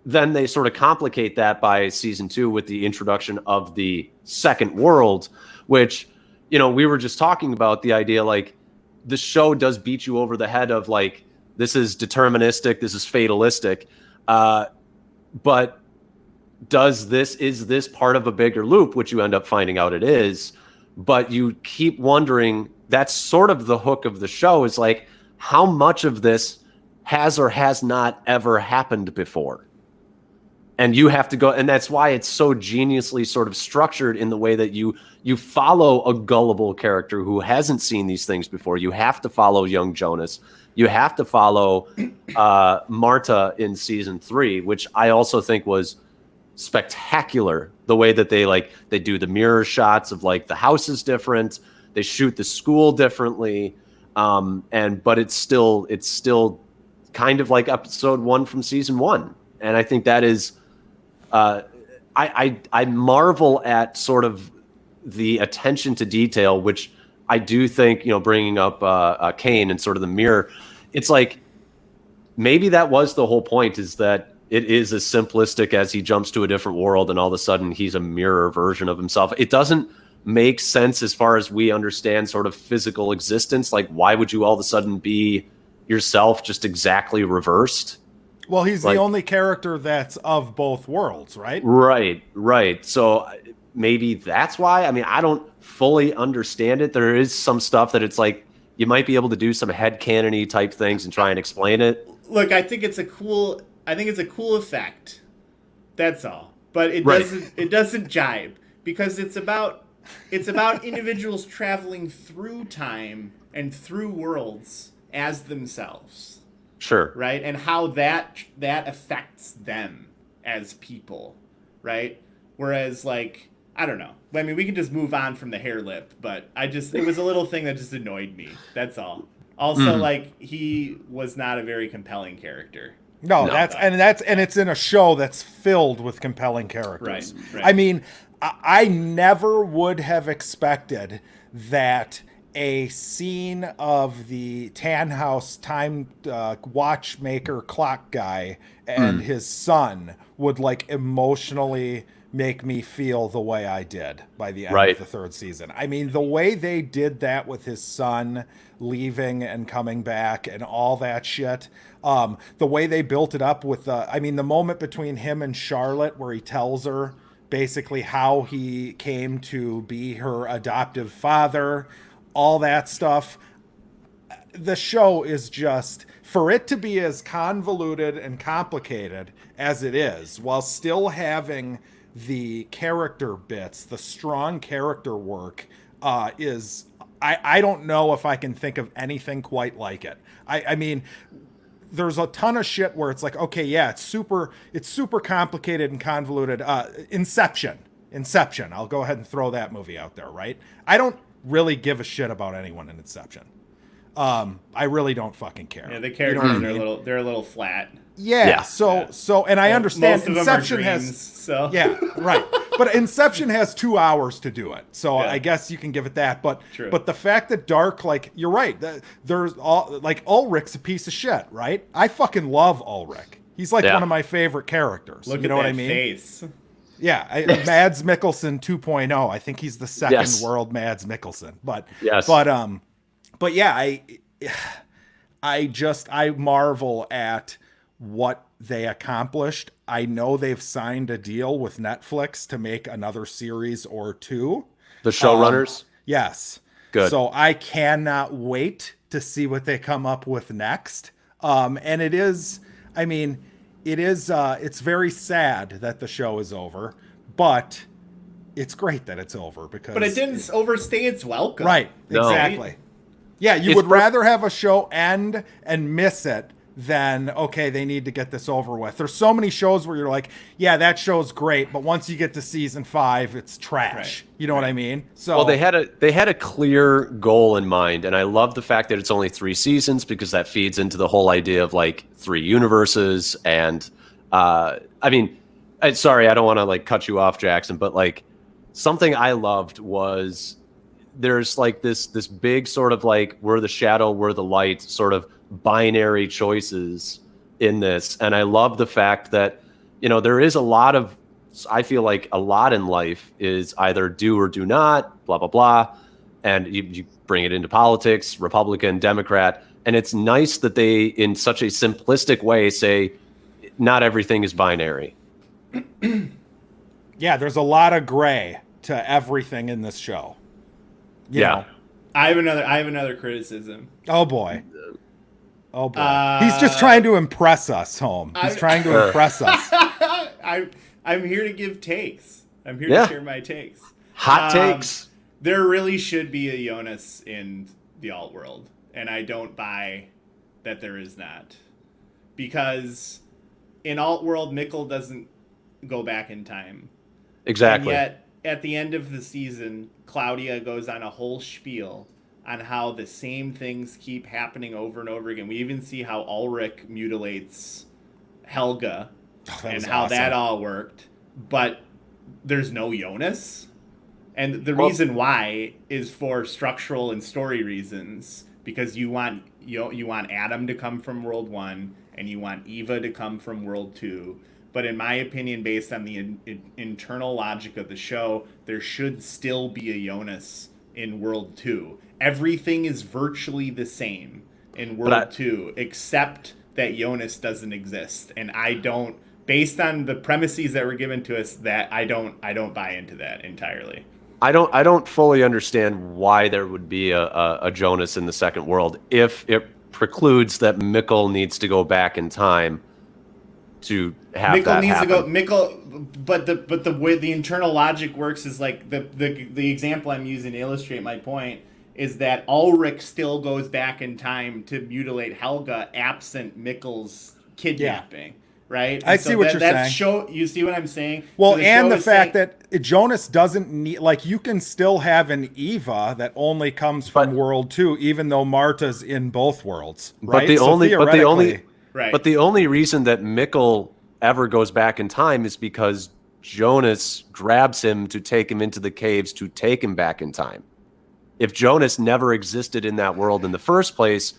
Speaker 3: then they sort of complicate that by season 2 with the introduction of the second world, which, we were just talking about the idea, like, the show does beat you over the head of like, this is deterministic, this is fatalistic. But is this part of a bigger loop, which you end up finding out it is, but you keep wondering, that's sort of the hook of the show, is like, how much of this has or has not ever happened before? And you have to go, and that's why it's so geniusly sort of structured in the way that you follow a gullible character who hasn't seen these things before. You have to follow young Jonas. You have to follow Marta in season 3, which I also think was spectacular the way that they do the mirror shots of like the house is different, they shoot the school differently, but it's still kind of like episode 1 from season 1. And I think that is I marvel at sort of the attention to detail, which I do think, bringing up Kane and sort of the mirror, it's like maybe that was the whole point, is that it is as simplistic as he jumps to a different world and all of a sudden he's a mirror version of himself. It doesn't make sense as far as we understand sort of physical existence. Like, why would you all of a sudden be yourself just exactly reversed?
Speaker 1: Well, he's the only character that's of both worlds, right?
Speaker 3: Right. So maybe that's why. I mean, I don't fully understand it. There is some stuff that it's like you might be able to do some headcanon-y type things and try and explain it.
Speaker 2: Look, I think it's a cool effect. That's all. But it doesn't jibe, because it's about individuals traveling through time and through worlds as themselves.
Speaker 3: Sure.
Speaker 2: Right? And how that affects them as people, right? Whereas, like, I don't know. I mean, we can just move on from the hair lip, but it was a little thing that just annoyed me. That's all. Also, like, he was not a very compelling character.
Speaker 1: No, and it's in a show that's filled with compelling characters.
Speaker 2: Right.
Speaker 1: I mean, I never would have expected that a scene of the Tannhaus time watchmaker clock guy and his son would like emotionally make me feel the way I did by the end of the 3rd season. I mean, the way they did that with his son leaving and coming back and all that shit, the way they built it up with the moment between him and Charlotte where he tells her basically how he came to be her adoptive father, all that stuff. The show is just, for it to be as convoluted and complicated as it is, while still having the character bits, the strong character work, is, I don't know if I can think of anything quite like it. I mean, there's a ton of shit where it's like, okay, yeah, it's super complicated and convoluted. Inception. I'll go ahead and throw that movie out there, right? I don't really give a shit about anyone in Inception. I really don't fucking care.
Speaker 2: Yeah, the characters they're a little flat.
Speaker 1: Yeah. So and I understand
Speaker 2: most of
Speaker 1: Inception
Speaker 2: them are dreams,
Speaker 1: has
Speaker 2: so.
Speaker 1: Yeah, right. But Inception has 2 hours to do it. So
Speaker 2: Yeah.
Speaker 1: I guess you can give it that. But
Speaker 2: True.
Speaker 1: But the fact that Dark, like, you're right. There's all, like, Ulrich's a piece of shit, right? I fucking love Ulrich. He's like one of my favorite characters.
Speaker 2: Look
Speaker 1: you
Speaker 2: at
Speaker 1: know
Speaker 2: that
Speaker 1: what I mean?
Speaker 2: face.
Speaker 1: Yeah, Mads Mikkelsen 2.0. I think he's the second world Mads Mikkelsen. But yeah, I marvel at what they accomplished. I know they've signed a deal with Netflix to make another series or 2.
Speaker 3: The showrunners?
Speaker 1: Yes.
Speaker 3: Good.
Speaker 1: So I cannot wait to see what they come up with next. And it is, it's very sad that the show is over, but it's great that it's over because.
Speaker 2: But it didn't overstay its welcome.
Speaker 1: Right.
Speaker 3: No.
Speaker 1: Exactly. Yeah. You would rather have a show end and miss it than, okay, they need to get this over with. There's so many shows where you're like, yeah, that show's great, but once you get to season 5, it's trash.
Speaker 2: Right.
Speaker 1: You know what I mean? So
Speaker 3: well, they had a clear goal in mind, and I love the fact that it's only 3 seasons because that feeds into the whole idea of like 3 universes. And sorry, I don't want to like cut you off, Jackson, but like something I loved was there's like this big sort of like we're the shadow, we're the light sort of binary choices in this. And I love the fact that, there is I feel like a lot in life is either do or do not, blah, blah, blah. And you bring it into politics, Republican, Democrat. And it's nice that they, in such a simplistic way, say not everything is binary.
Speaker 1: Yeah, there's a lot of gray to everything in this show. You know.
Speaker 2: I have another criticism.
Speaker 1: Oh boy. He's just trying to impress us, Home. He's trying to impress us.
Speaker 2: I'm here to give takes. I'm here to share my takes.
Speaker 3: Hot takes.
Speaker 2: There really should be a Jonas in the alt world, and I don't buy that there is not. Because in alt world, Mikkel doesn't go back in time.
Speaker 3: Exactly.
Speaker 2: And yet, at the end of the season, Claudia goes on a whole spiel on how the same things keep happening over and over again. We even see how Ulrich mutilates Helga and
Speaker 1: was
Speaker 2: how that
Speaker 1: awesome.
Speaker 2: all worked. But there's no Jonas. And the
Speaker 3: Well-
Speaker 2: reason why is for structural and story reasons, because you want Adam to come from World 1 and you want Eva to come from World 2. But in my opinion, based on the internal logic of the show, there should still be a Jonas in World 2. Everything is virtually the same in World 2, except that Jonas doesn't exist. And I don't, based on the premises that were given to us, that I don't buy into that entirely.
Speaker 3: I don't fully understand why there would be a Jonas in the second world if it precludes that Mikkel needs to go back in time to have
Speaker 2: Mikkel
Speaker 3: that
Speaker 2: needs
Speaker 3: happen.
Speaker 2: to go. But the way the internal logic works is like the example I'm using to illustrate my point is that Ulrich still goes back in time to mutilate Helga absent Mikkel's kidnapping. Right?
Speaker 1: I see what you're saying.
Speaker 2: You see what I'm saying?
Speaker 1: Well,
Speaker 2: So
Speaker 1: and
Speaker 2: show
Speaker 1: the
Speaker 2: is
Speaker 1: fact
Speaker 2: saying-
Speaker 1: that Jonas doesn't need, like, you can still have an Eva that only comes from
Speaker 3: But-
Speaker 1: World 2, even though Marta's in both worlds,
Speaker 3: But
Speaker 1: right?
Speaker 3: the
Speaker 1: So
Speaker 3: only
Speaker 1: theoretically-
Speaker 2: Right.
Speaker 3: but the only reason that Mikkel ever goes back in time is because Jonas grabs him to take him into the caves to take him back in time. If Jonas never existed in that world in the first place,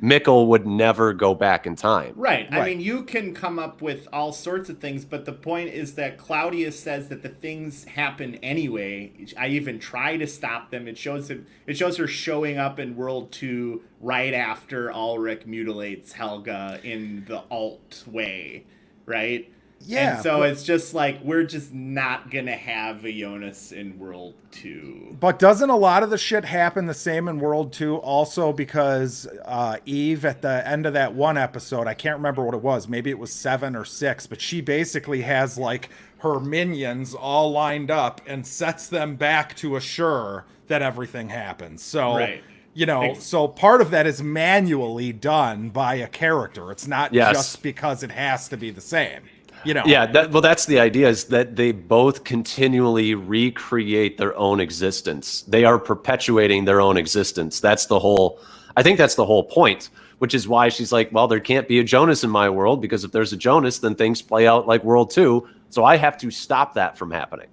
Speaker 3: Mikkel would never go back in time.
Speaker 2: Right. I
Speaker 1: Right.
Speaker 2: mean, you can come up with all sorts of things, but the point is that Claudia says that the things happen anyway. I even try to stop them. It shows her showing up in World 2 right after Ulrich mutilates Helga in the alt way, right?
Speaker 1: Yeah,
Speaker 2: And so
Speaker 1: but-
Speaker 2: it's just like we're just not gonna have a Jonas in World 2.
Speaker 1: But doesn't a lot of the shit happen the same in World 2 also because Eve at the end of that one episode, I can't remember what it was, maybe it was 7 or 6, but she basically has like her minions all lined up and sets them back to assure that everything happens. So,
Speaker 2: Right.
Speaker 1: you know, so part of that is manually done by a character. It's not
Speaker 3: Yes.
Speaker 1: just because it has to be the same. You know.
Speaker 3: Yeah, that's the idea, is that they both continually recreate their own existence. They are perpetuating their own existence. I think that's the whole point, which is why she's like, well, there can't be a Jonas in my world, because if there's a Jonas, then things play out like World 2. So I have to stop that from happening.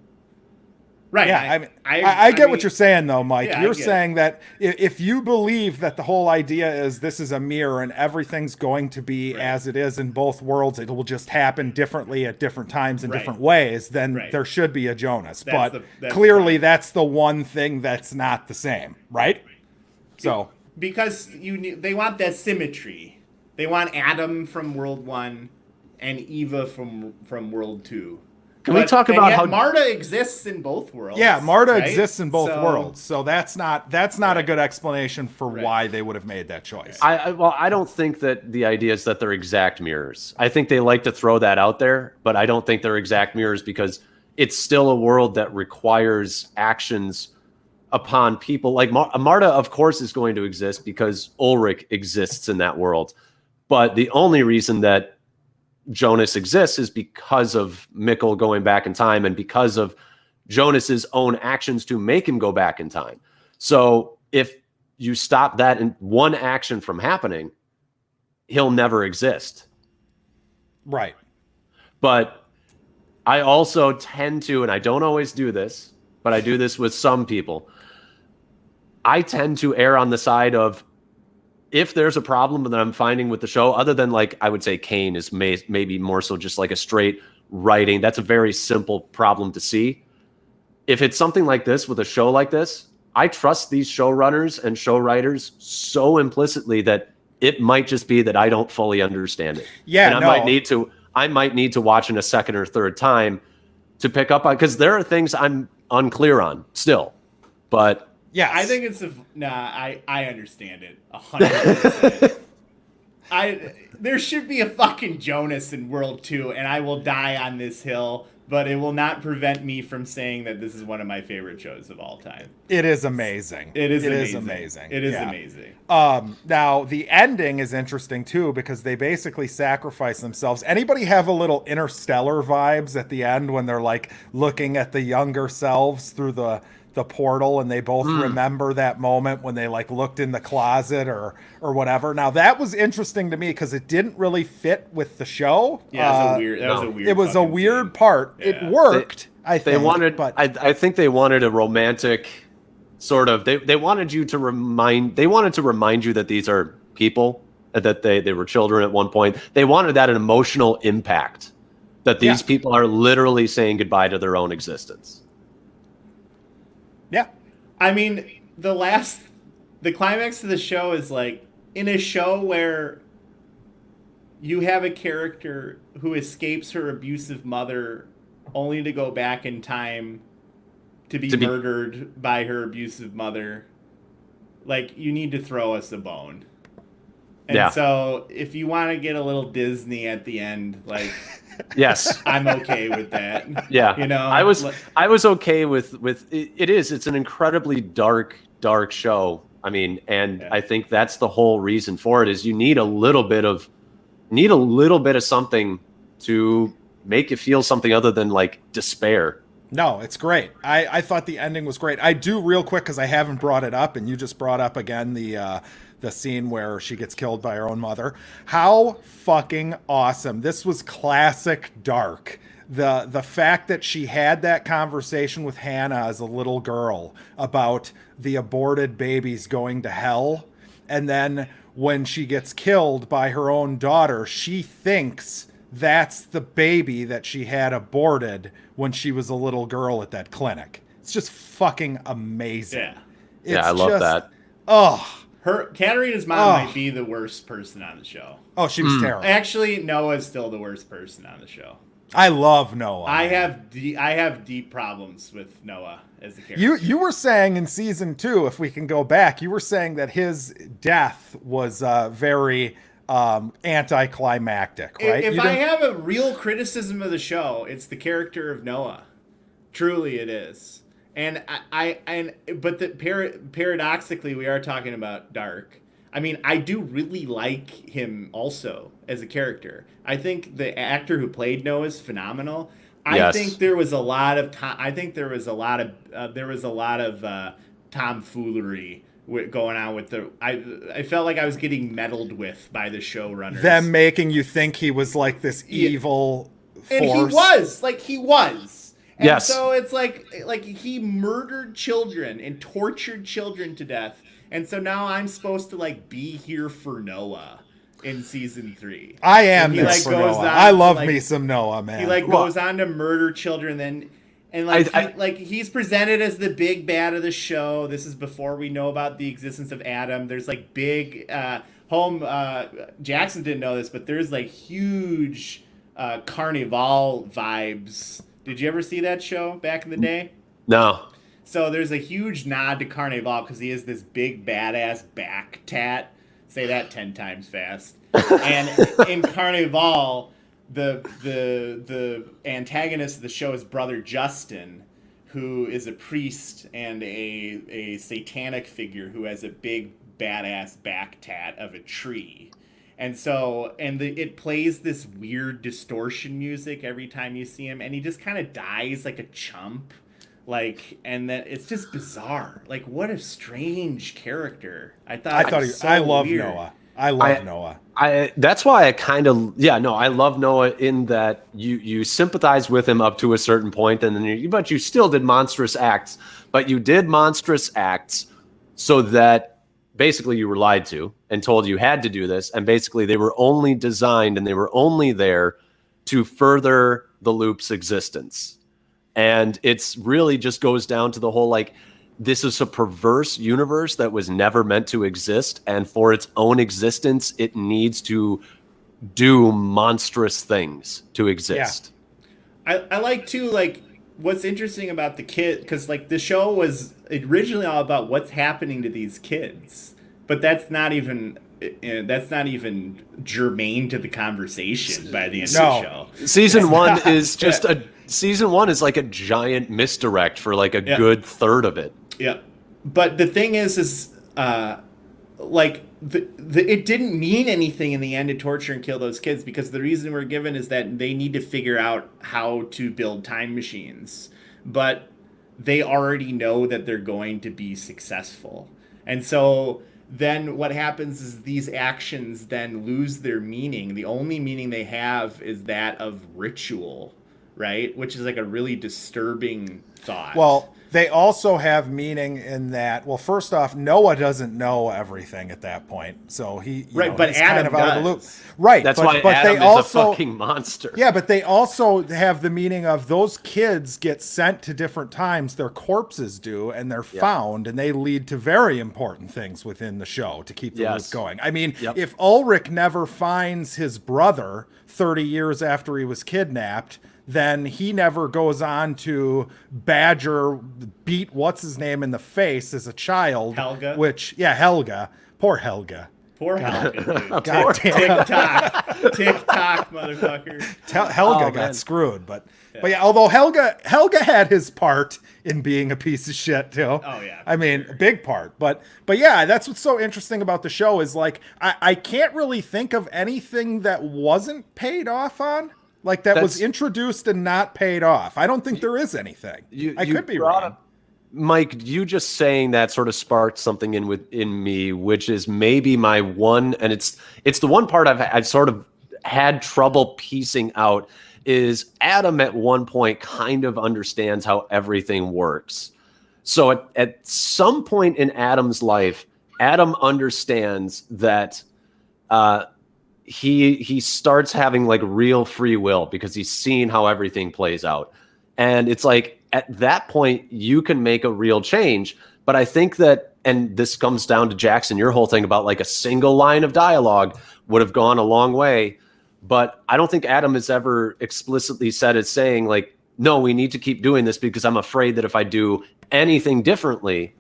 Speaker 2: Right.
Speaker 1: Yeah, I mean, I get what
Speaker 2: mean-
Speaker 1: you're saying, though, Mike.
Speaker 2: Yeah, I
Speaker 1: You're
Speaker 2: get it.
Speaker 1: saying that if you believe that the whole idea is this is a mirror and everything's going to be as it is in both worlds, it will just happen differently at different times in
Speaker 2: Right.
Speaker 1: different ways, then
Speaker 2: Right.
Speaker 1: there should be a Jonas.
Speaker 2: That's
Speaker 1: But
Speaker 2: that's
Speaker 1: clearly,
Speaker 2: the point.
Speaker 1: that's the one thing that's not the same, right? So,
Speaker 2: Because they want that symmetry. They want Adam from World 1 and Eva from World 2.
Speaker 3: Can we talk about how
Speaker 2: Marta exists in both worlds?
Speaker 1: yeah, Marta
Speaker 2: right?
Speaker 1: exists in both
Speaker 2: So-
Speaker 1: worlds. So that's not a good explanation for
Speaker 2: Right.
Speaker 1: why they would have made that choice.
Speaker 3: I don't think that the idea is that they're exact mirrors. I think they like to throw that out there, but I don't think they're exact mirrors because it's still a world that requires actions upon people. Like Marta, of course, is going to exist because Ulrich exists in that world. But the only reason that Jonas exists is because of Mikkel going back in time and because of Jonas's own actions to make him go back in time. So if you stop that in one action from happening, he'll never exist.
Speaker 1: Right.
Speaker 3: But I also tend to, and I don't always do this, but I do this with some people. I tend to err on the side of, if there's a problem that I'm finding with the show, other than like, I would say Kane is maybe more so just like a straight writing. That's a very simple problem to see. If it's something like this with a show like this, I trust these showrunners and show writers so implicitly that it might just be that I don't fully understand it.
Speaker 1: Yeah,
Speaker 3: and I
Speaker 1: no.
Speaker 3: might need to watch it a second or third time to pick up on, because there are things I'm unclear on still. But
Speaker 1: Yes.
Speaker 2: I think it's I understand it 100%. There should be a fucking Jonas in World 2, and I will die on this hill. but it will not prevent me from saying that this is one of my favorite shows of all time.
Speaker 1: It is amazing.
Speaker 2: It is
Speaker 1: amazing.
Speaker 2: It is
Speaker 1: Yeah.
Speaker 2: amazing.
Speaker 1: Now the ending is interesting too because they basically sacrifice themselves. Anybody have a little Interstellar vibes at the end when they're like looking at the younger selves through the portal and they both remember that moment when they like looked in the closet or whatever. Now that was interesting to me because it didn't really fit with the show.
Speaker 2: Yeah, that was a weird.
Speaker 1: It was a
Speaker 2: fucking
Speaker 1: weird
Speaker 2: scene.
Speaker 1: part.
Speaker 2: Yeah.
Speaker 1: It worked. I think
Speaker 3: They wanted,
Speaker 1: but
Speaker 3: I think they wanted a romantic sort of. They wanted you to remind. They wanted to remind you that these are people, that they were children at one point. They wanted that an emotional impact, that these people are literally saying goodbye to their own existence.
Speaker 1: yeah.
Speaker 2: I mean, the climax of the show is like in a show where you have a character who escapes her abusive mother only to go back in time to be murdered by her abusive mother. Like, you need to throw us a bone. And so if you want to get a little Disney at the end, like,
Speaker 3: Yes.
Speaker 2: I'm okay with that.
Speaker 3: Yeah.
Speaker 2: You know,
Speaker 3: I was okay with it's an incredibly dark show. I mean, and I think that's the whole reason for it is you need a little bit of something to make you feel something other than like despair.
Speaker 1: No, it's great. I thought the ending was great. I do real quick because I haven't brought it up, and you just brought up again the scene where she gets killed by her own mother. How fucking awesome! This was classic Dark. The fact that she had that conversation with Hannah as a little girl about the aborted babies going to hell, and then when she gets killed by her own daughter, she thinks that's the baby that she had aborted when she was a little girl at that clinic. It's just fucking amazing.
Speaker 2: Yeah.
Speaker 1: It's
Speaker 3: I love that.
Speaker 1: Oh.
Speaker 2: Katarina's mom might be the worst person on the show.
Speaker 1: Oh, she was terrible.
Speaker 2: Actually, Noah's still the worst person on the show.
Speaker 1: I love Noah.
Speaker 2: I have deep problems with Noah as a character.
Speaker 1: You were saying in season 2, if we can go back, you were saying that his death was very anticlimactic, right?
Speaker 2: If I have a real criticism of the show, it's the character of Noah. Truly, it is. And paradoxically, we are talking about Dark. I mean, I do really like him also as a character. I think the actor who played Noah is phenomenal. I think there was a lot of tomfoolery going on with I felt like I was getting meddled with by the showrunners.
Speaker 1: Them making you think he was like this evil force.
Speaker 2: And he was. And
Speaker 3: yes.
Speaker 2: So it's like he murdered children and tortured children to death. And so now I'm supposed to like be here for Noah in season 3.
Speaker 1: I am this for Noah. I love me some Noah, man.
Speaker 2: He goes on to murder children he's presented as the big bad of the show. This is before we know about the existence of Adam. There's like big Jackson didn't know this, but there's like huge Carnival vibes. Did you ever see that show back in the day?
Speaker 3: No.
Speaker 2: So there's a huge nod to Carnival because he has this big badass back tat. Say that 10 times fast. And in Carnival, the antagonist of the show is Brother Justin, who is a priest and a satanic figure who has a big badass back tat of a tree. And so, it plays this weird distortion music every time you see him, and he just kind of dies like a chump. And then it's just bizarre. Like, what a strange character. I love
Speaker 1: weird. Noah. I love Noah.
Speaker 3: That's why I love Noah in that you sympathize with him up to a certain point, and then but you still did monstrous acts. But you did monstrous acts so that basically you were lied to and told you had to do this, and basically they were only designed and they were only there to further the loop's existence. And it's really just goes down to the whole like, this is a perverse universe that was never meant to exist, and for its own existence it needs to do monstrous things to exist.
Speaker 2: Yeah. I like too, like, what's interesting about the kid, because like the show was originally all about what's happening to these kids, but that's not even germane to the conversation by the end of the show.
Speaker 3: Season 1 is just season 1 is like a giant misdirect for like a
Speaker 2: Yeah.
Speaker 3: good third of it.
Speaker 2: Yeah, but the thing is like it didn't mean anything in the end to torture and kill those kids, because the reason we're given is that they need to figure out how to build time machines, but they already know that they're going to be successful, and so then what happens is these actions then lose their meaning. The only meaning they have is that of ritual, right? Which is like a really disturbing thought.
Speaker 1: Well, they also have meaning in that, well, first off, Noah doesn't know everything at that point. So
Speaker 2: but
Speaker 1: he's
Speaker 2: Adam
Speaker 1: kind of out of the loop.
Speaker 2: does.
Speaker 1: Right.
Speaker 3: That's
Speaker 1: but,
Speaker 3: why
Speaker 1: but
Speaker 3: Adam
Speaker 1: they
Speaker 3: is
Speaker 1: also,
Speaker 3: a fucking monster.
Speaker 1: Yeah, but they also have the meaning of those kids get sent to different times. Their corpses do, and they're found, and they lead to very important things within the show to keep the loop going. I mean, if Ulrich never finds his brother 30 years after he was kidnapped, then he never goes on to beat what's his name in the face as a child.
Speaker 2: Helga?
Speaker 1: Helga. Poor Helga.
Speaker 2: Poor Helga, dude.
Speaker 1: God damn.
Speaker 2: TikTok, motherfucker.
Speaker 1: Helga got screwed, but yeah, although Helga had his part in being a piece of shit too.
Speaker 2: Oh yeah.
Speaker 1: I mean, a big part. But yeah, that's what's so interesting about the show is like I can't really think of anything that wasn't paid off on. Like that was introduced and not paid off. I don't think there is anything. I could be wrong.
Speaker 3: Mike, you just saying that sort of sparked something in me, which is maybe my one, and it's the one part I've sort of had trouble piecing out, is Adam at one point kind of understands how everything works. So at some point in Adam's life, Adam understands that he starts having like real free will because he's seen how everything plays out. And it's like at that point you can make a real change. But I think that, and this comes down to Jackson, your whole thing about like a single line of dialogue would have gone a long way. But I don't think Adam has ever explicitly said it, saying like, no, we need to keep doing this because I'm afraid that if I do anything differently,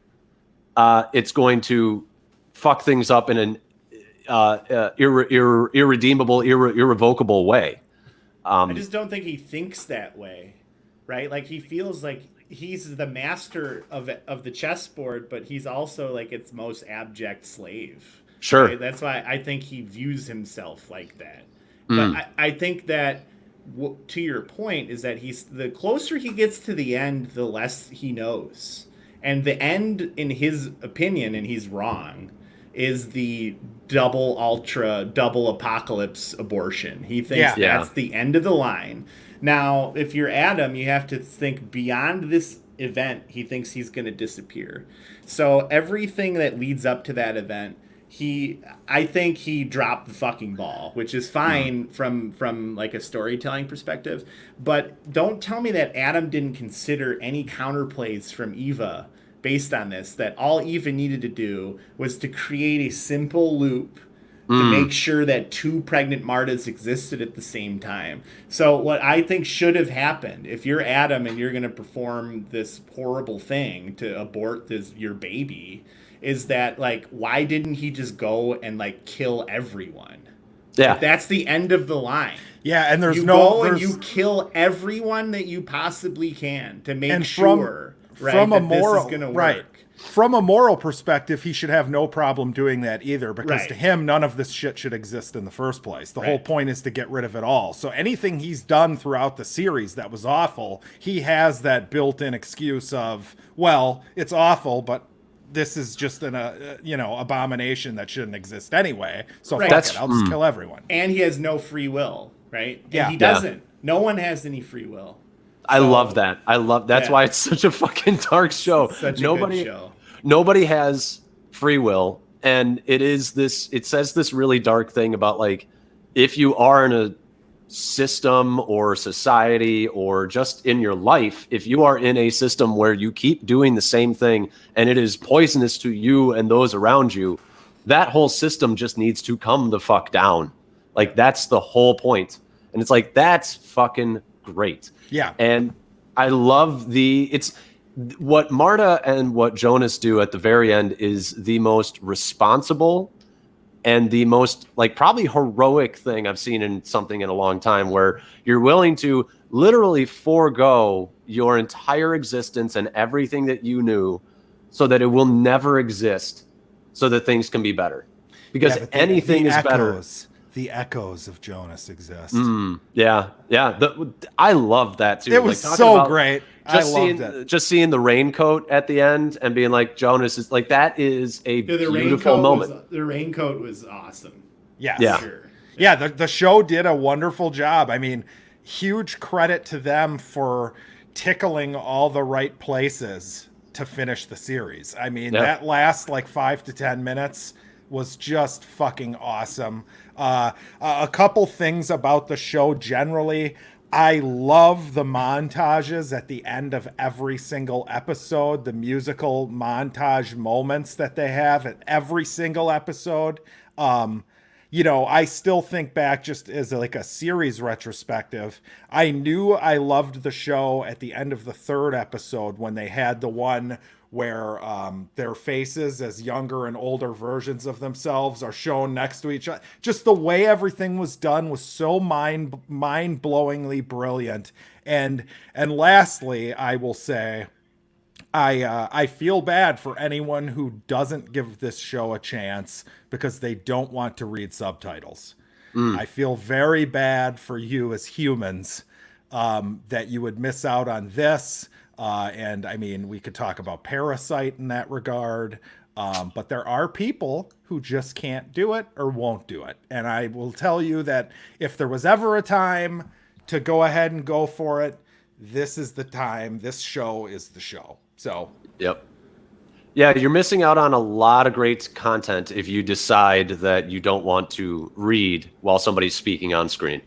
Speaker 3: it's going to fuck things up in an irredeemable, irrevocable way.
Speaker 2: I just don't think he thinks that way, right? Like he feels like he's the master of the chessboard, but he's also like its most abject slave.
Speaker 3: Sure.
Speaker 2: Right? That's why I think he views himself like that. But I think that to your point is that the closer he gets to the end, the less he knows. And the end, in his opinion, and he's wrong, is the double apocalypse abortion. He thinks that's the end of the line. Now, if you're Adam, you have to think beyond this event. He thinks he's going to disappear. So everything that leads up to that event, I think he dropped the fucking ball, which is fine from like a storytelling perspective. But don't tell me that Adam didn't consider any counterplays from Eva based on this, that all Eva needed to do was to create a simple loop to make sure that two pregnant Martas existed at the same time. So what I think should have happened, if you're Adam and you're going to perform this horrible thing to abort your baby, is that like, why didn't he just go and like kill everyone?
Speaker 3: Yeah.
Speaker 2: Like, that's the end of the line.
Speaker 1: Yeah, and
Speaker 2: you go and you kill everyone that you possibly can to make sure this is going to work.
Speaker 1: From a moral perspective, he should have no problem doing that either, because to him, none of this shit should exist in the first place. The whole point is to get rid of it all. So anything he's done throughout the series that was awful, he has that built-in excuse of, well, it's awful, but this is just an abomination that shouldn't exist anyway. So fuck it, I'll just kill everyone.
Speaker 2: And he has no free will, right? And
Speaker 1: yeah,
Speaker 2: he doesn't. No one has any free will.
Speaker 3: I love that. That's why it's such a fucking dark show.
Speaker 2: Such a good show.
Speaker 3: Nobody has free will, and it says this really dark thing about like, if you are in a system or society or just in your life, if you are in a system where you keep doing the same thing and it is poisonous to you and those around you, that whole system just needs to come the fuck down. Like, that's the whole point. And it's like, that's fucking great.
Speaker 1: Yeah.
Speaker 3: And I love what Marta and what Jonas do at the very end is the most responsible and the most like probably heroic thing I've seen in something in a long time, where you're willing to literally forego your entire existence and everything that you knew so that it will never exist so that things can be better. Because
Speaker 1: Yeah, but
Speaker 3: anything is better.
Speaker 1: The echoes of Jonas exist.
Speaker 3: Yeah. I love that too.
Speaker 1: It was
Speaker 3: talking
Speaker 1: so
Speaker 3: about
Speaker 1: great. I loved it.
Speaker 3: Just seeing the raincoat at the end and being like, Jonas is like, that is a beautiful moment.
Speaker 2: The raincoat was awesome.
Speaker 1: Yes.
Speaker 3: Yeah.
Speaker 2: Sure.
Speaker 1: Yeah, the show did a wonderful job. I mean, huge credit to them for tickling all the right places to finish the series. I mean, that last like 5 to 10 minutes was just fucking awesome. A couple things about the show generally. I love the montages at the end of every single episode, the musical montage moments that they have at every single episode. You know, I still think back just as like a series retrospective. I knew I loved the show at the end of the 3rd episode when they had the one where their faces as younger and older versions of themselves are shown next to each other. Just the way everything was done was so mind-blowingly brilliant. And lastly, I will say, I feel bad for anyone who doesn't give this show a chance because they don't want to read subtitles. I feel very bad for you as humans that you would miss out on this. And I mean, we could talk about Parasite in that regard. But there are people who just can't do it or won't do it. And I will tell you that if there was ever a time to go ahead and go for it, this is the time. This show is the show. So,
Speaker 3: yep. Yeah, you're missing out on a lot of great content if you decide that you don't want to read while somebody's speaking on screen.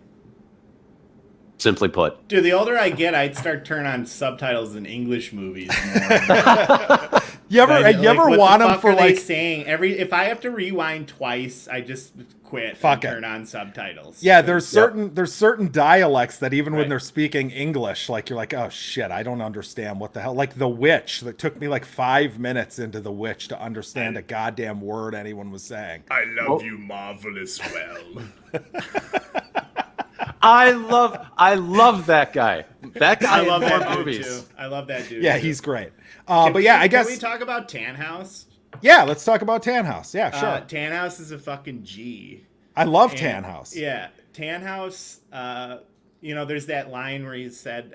Speaker 3: Simply put.
Speaker 2: Dude, the older I get, I'd start turning on subtitles in English movies more.
Speaker 1: you ever want them for like
Speaker 2: saying if I have to rewind twice, I just quit and turn on subtitles.
Speaker 1: Yeah, there's certain dialects that even when they're speaking English, like you're like, oh shit, I don't understand what the hell. Like The Witch, that took me like 5 minutes into The Witch to understand a goddamn word anyone was saying.
Speaker 2: I love you marvelous well.
Speaker 3: I love that guy. That guy
Speaker 2: I love
Speaker 3: in more
Speaker 2: that
Speaker 3: movies.
Speaker 2: dude too. I love that dude.
Speaker 1: Yeah,
Speaker 2: too.
Speaker 1: he's great. But yeah, I guess
Speaker 2: can we talk about Tannhaus?
Speaker 1: Yeah, let's talk about Tannhaus. Yeah, sure.
Speaker 2: Tannhaus is a fucking G.
Speaker 1: I love Tannhaus.
Speaker 2: Yeah, Tannhaus. You know, there's that line where he said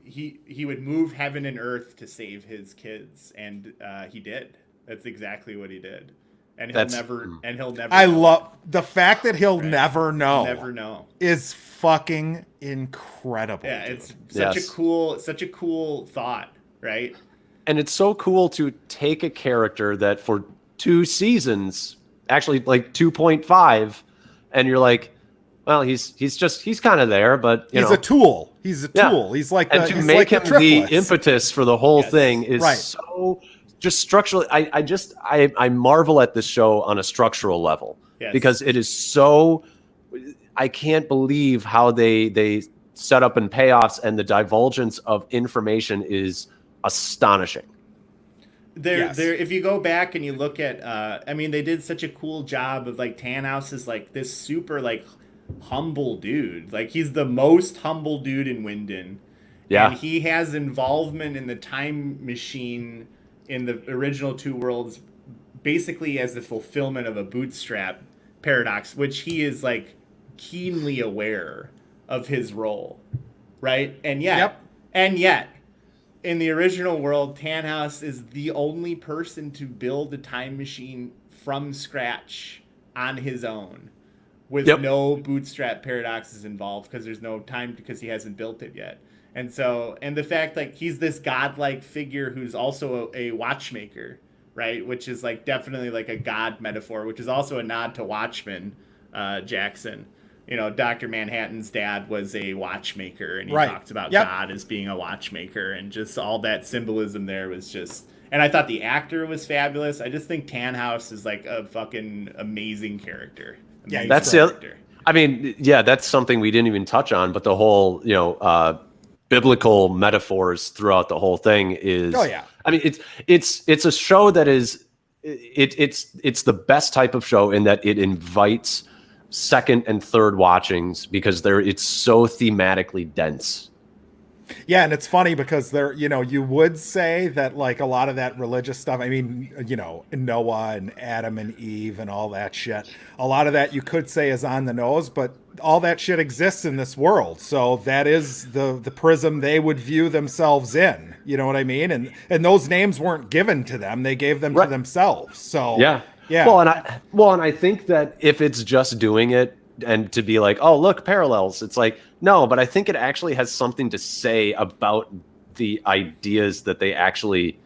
Speaker 2: he would move heaven and earth to save his kids, and he did. That's exactly what he did. And he'll never.
Speaker 1: I love the fact that he'll never know.
Speaker 2: Never know
Speaker 1: is fucking incredible.
Speaker 2: Yeah,
Speaker 1: dude.
Speaker 2: it's such a cool thought, right?
Speaker 3: And it's so cool to take a character that for 2 seasons, actually like 2.5, and you're like, well, he's kind of there, but
Speaker 1: he's a tool. He's a tool. He's like
Speaker 3: and to make him the impetus for the whole thing is so. Just structurally, I marvel at this show on a structural level because it is so. I can't believe how they set up and payoffs and the divulgence of information is astonishing.
Speaker 2: If you go back and you look at, I mean, they did such a cool job of like Tannhaus is like this super like humble dude. Like he's the most humble dude in Winden. Yeah, and he has involvement in the time machine. In the original 2 worlds, basically as the fulfillment of a bootstrap paradox, which he is like keenly aware of his role, right? And yet, in the original world, Tannhaus is the only person to build a time machine from scratch on his own, with no bootstrap paradoxes involved because there's no time because he hasn't built it yet. And so, and the fact like he's this godlike figure who's also a watchmaker, right? Which is like definitely like a god metaphor, which is also a nod to Watchmen, Jackson. You know, Dr. Manhattan's dad was a watchmaker, and he talks about God as being a watchmaker, and just all that symbolism there was just. And I thought the actor was fabulous. I just think Tannhaus is like a fucking amazing character.
Speaker 3: That's it. I mean, yeah, that's something we didn't even touch on, but the whole, biblical metaphors throughout the whole thing is.
Speaker 1: Oh yeah.
Speaker 3: I mean, it's a show that is, it's the best type of show in that it invites second and third watchings because it's so thematically dense.
Speaker 1: Yeah, and it's funny because you would say that like a lot of that religious stuff, I mean, Noah and Adam and Eve and all that shit, a lot of that you could say is on the nose, but all that shit exists in this world. So that is the prism they would view themselves in. You know what I mean? And those names weren't given to them. They gave them to themselves. So
Speaker 3: yeah. Well, and I think that if it's just doing it and to be like, oh, look, parallels, it's like, no, but I think it actually has something to say about the ideas that they actually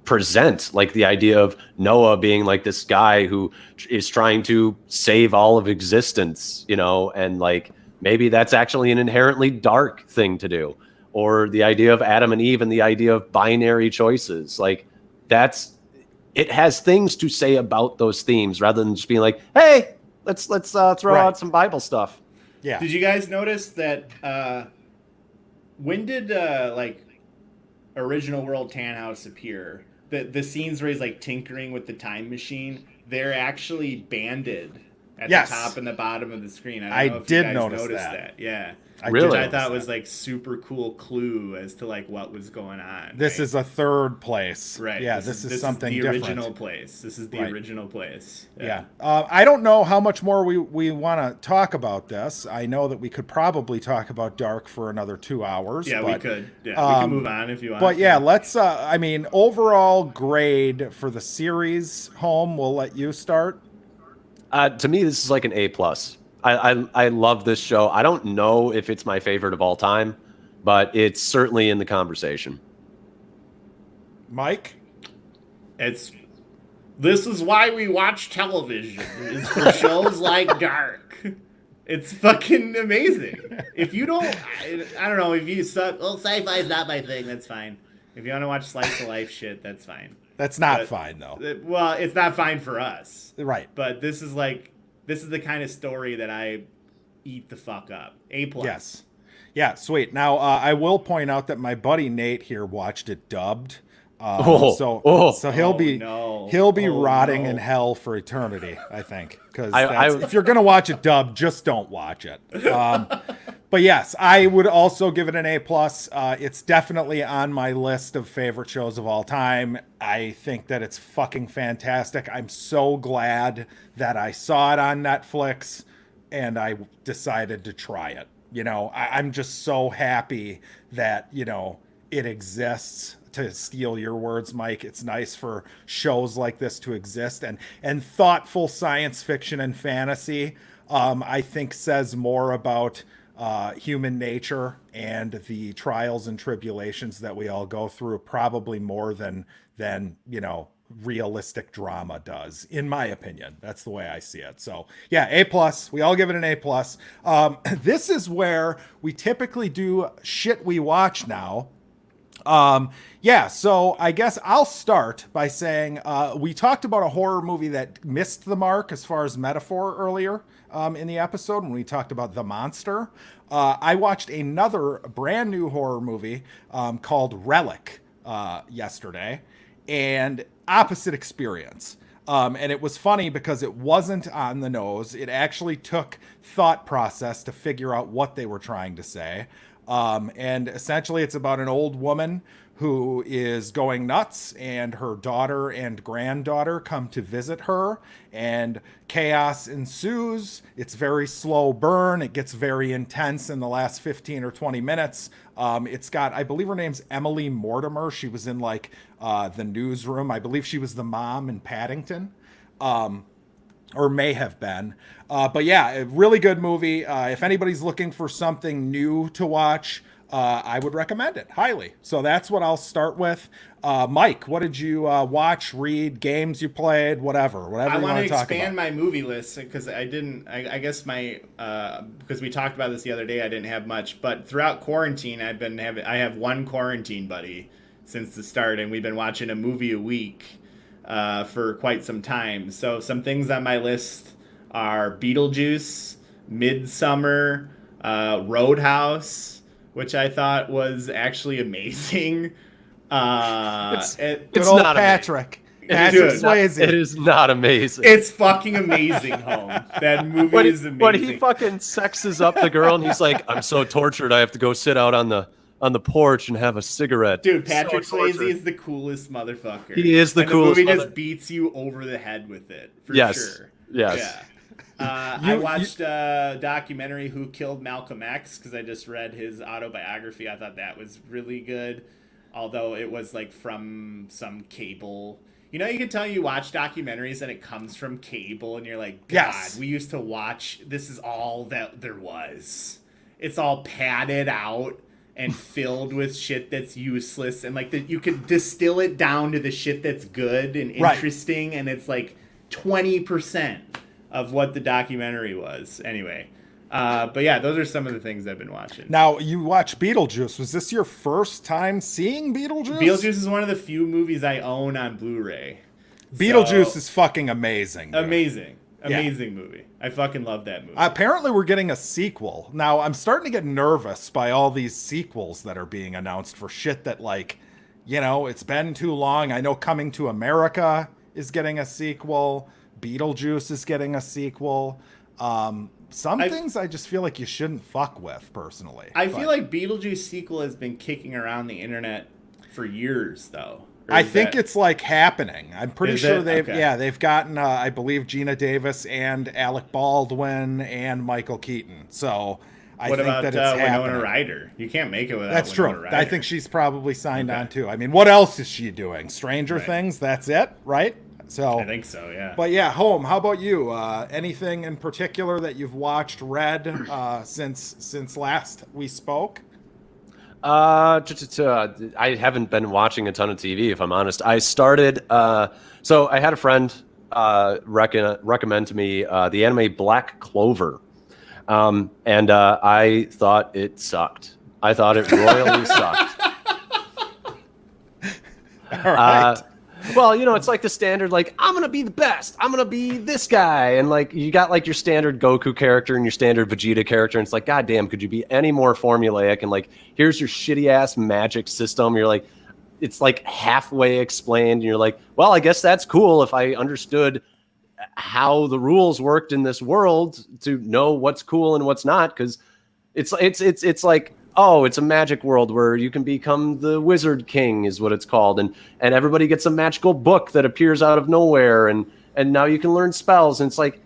Speaker 3: present, like the idea of Noah being like this guy who is trying to save all of existence, and like maybe that's actually an inherently dark thing to do. Or the idea of Adam and Eve and the idea of binary choices. Like it has things to say about those themes rather than just being like, hey, let's throw out some Bible stuff.
Speaker 1: Yeah.
Speaker 2: Did you guys notice that when did original world Tannhaus appear? The scenes where he's like tinkering with the time machine, they're actually banded at the top and the bottom of the screen. I don't know if you guys noticed that. Yeah.
Speaker 3: Really?
Speaker 2: Which I thought was like super cool clue as to like what was going on.
Speaker 1: This is a third place.
Speaker 2: Right.
Speaker 1: Yeah, this is something
Speaker 2: the
Speaker 1: different.
Speaker 2: original place. This is the original place.
Speaker 1: Yeah. I don't know how much more we want to talk about this. I know that we could probably talk about Dark for another 2 hours.
Speaker 2: Yeah,
Speaker 1: but,
Speaker 2: we could. Yeah, we can move on if you want.
Speaker 1: But yeah, let's, overall grade for the series, Home, we'll let you start.
Speaker 3: To me, this is like an A+. I love this show. I don't know if it's my favorite of all time, but it's certainly in the conversation.
Speaker 1: Mike?
Speaker 2: This is why we watch television, is for shows like Dark. It's fucking amazing. If you don't, I don't know, if you suck, sci-fi is not my thing, that's fine. If you want to watch slice of life shit, that's fine.
Speaker 1: That's not fine, though.
Speaker 2: Well, it's not fine for us.
Speaker 1: Right.
Speaker 2: But this is the kind of story that I eat the fuck up. A+.
Speaker 1: Yes. Yeah, sweet. Now, I will point out that my buddy Nate here watched it dubbed. So he'll be rotting in hell for eternity, I think. Because if you're going to watch it dubbed, just don't watch it. But yes, I would also give it an A+. It's definitely on my list of favorite shows of all time. I think that it's fucking fantastic. I'm so glad that I saw it on Netflix and I decided to try it. I'm just so happy that, it exists. To steal your words, Mike, it's nice for shows like this to exist, and thoughtful science fiction and fantasy, I think says more about human nature and the trials and tribulations that we all go through, probably more than realistic drama does, in my opinion. That's the way I see it. So yeah, A+. We all give it an A+. This is where we typically do shit we watch now. So I guess I'll start by saying we talked about a horror movie that missed the mark as far as metaphor earlier in the episode when we talked about The Monster. I watched another brand new horror movie called Relic yesterday, and opposite experience. And it was funny because it wasn't on the nose. It actually took thought process to figure out what they were trying to say. And essentially it's about an old woman who is going nuts, and her daughter and granddaughter come to visit her, and chaos ensues. It's very slow burn. It gets very intense in the last 15 or 20 minutes. It's got, I believe her name's Emily Mortimer. She was in The Newsroom. I believe she was the mom in Paddington. Or may have been. But yeah, a really good movie. If anybody's looking for something new to watch, I would recommend it highly. So that's what I'll start with. Mike, what did you watch, read, games you played, whatever you want to talk about? I want to
Speaker 2: expand my movie list because I guess because we talked about this the other day, I didn't have much. But throughout quarantine, I have one quarantine buddy since the start, and we've been watching a movie a week for quite some time. So some things on my list are Beetlejuice, Midsummer, Roadhouse, which I thought was actually amazing.
Speaker 1: It's not Patrick. Patrick
Speaker 2: Dude,
Speaker 1: Swayze.
Speaker 3: It is not amazing.
Speaker 2: It's fucking amazing, home. That movie is amazing.
Speaker 3: But he fucking sexes up the girl, and he's like, "I'm so tortured. I have to go sit out on the porch and have a cigarette."
Speaker 2: Dude, Patrick
Speaker 3: So
Speaker 2: Swayze
Speaker 3: tortured.
Speaker 2: is the coolest motherfucker.
Speaker 3: He is the
Speaker 2: and
Speaker 3: coolest
Speaker 2: The movie
Speaker 3: mother-
Speaker 2: just beats you over the head with it, for
Speaker 3: Yes.
Speaker 2: sure.
Speaker 3: Yes.
Speaker 2: Yeah. I watched a documentary, Who Killed Malcolm X, because I just read his autobiography. I thought that was really good, although it was like from some cable. You know, you can tell you watch documentaries and it comes from cable, and you're like, God,
Speaker 1: Yes.
Speaker 2: we used to watch. This is all that there was. It's all padded out and filled with shit that's useless, and like you could distill it down to the shit that's good and
Speaker 1: Right.
Speaker 2: interesting, and it's like 20% of what the documentary was. Anyway, but yeah, those are some of the things I've been watching.
Speaker 1: Now, you watch Beetlejuice. Was this your first time seeing Beetlejuice?
Speaker 2: Beetlejuice is one of the few movies I own on Blu-ray.
Speaker 1: Beetlejuice
Speaker 2: So,
Speaker 1: is fucking amazing. dude.
Speaker 2: amazing movie. I fucking love that movie.
Speaker 1: Apparently, we're getting a sequel. Now, I'm starting to get nervous by all these sequels that are being announced for shit that, like, you know, it's been too long. I know Coming to America is getting a sequel. Beetlejuice is getting a sequel. Some things I just feel like you shouldn't fuck with, personally.
Speaker 2: I
Speaker 1: But
Speaker 2: feel like Beetlejuice sequel has been kicking around the internet for years, though. Or
Speaker 1: I
Speaker 2: is
Speaker 1: think
Speaker 2: that-
Speaker 1: it's like happening. I'm pretty
Speaker 2: Is
Speaker 1: sure
Speaker 2: it?
Speaker 1: they've
Speaker 2: Okay.
Speaker 1: they've gotten I believe Gina Davis and Alec Baldwin and Michael Keaton. So I
Speaker 2: What
Speaker 1: think
Speaker 2: about
Speaker 1: that it's
Speaker 2: Winona
Speaker 1: happening.
Speaker 2: Ryder? You can't make it without
Speaker 1: That's
Speaker 2: Winona
Speaker 1: true.
Speaker 2: Ryder.
Speaker 1: I think she's probably signed
Speaker 2: Okay.
Speaker 1: on too. I mean, what else is she doing? Stranger
Speaker 2: Right.
Speaker 1: Things. That's it, right? So
Speaker 2: I think so, yeah.
Speaker 1: But yeah, Home. How about you? Anything in particular that you've watched, read since last we spoke?
Speaker 3: I haven't been watching a ton of TV, if I'm honest. I started. So I had a friend recommend to me the anime Black Clover, and I thought it sucked. I thought it royally sucked.
Speaker 1: All right.
Speaker 3: Well, you know, it's like the standard, like, I'm going to be the best. I'm going to be this guy. And, like, you got, like, your standard Goku character and your standard Vegeta character. And it's like, God damn, could you be any more formulaic? And, like, here's your shitty-ass magic system. You're like, it's, like, halfway explained. And you're like, well, I guess that's cool if I understood how the rules worked in this world to know what's cool and what's not. Because it's like, oh, it's a magic world where you can become the Wizard King is what it's called. And everybody gets a magical book that appears out of nowhere. And now you can learn spells. And it's like,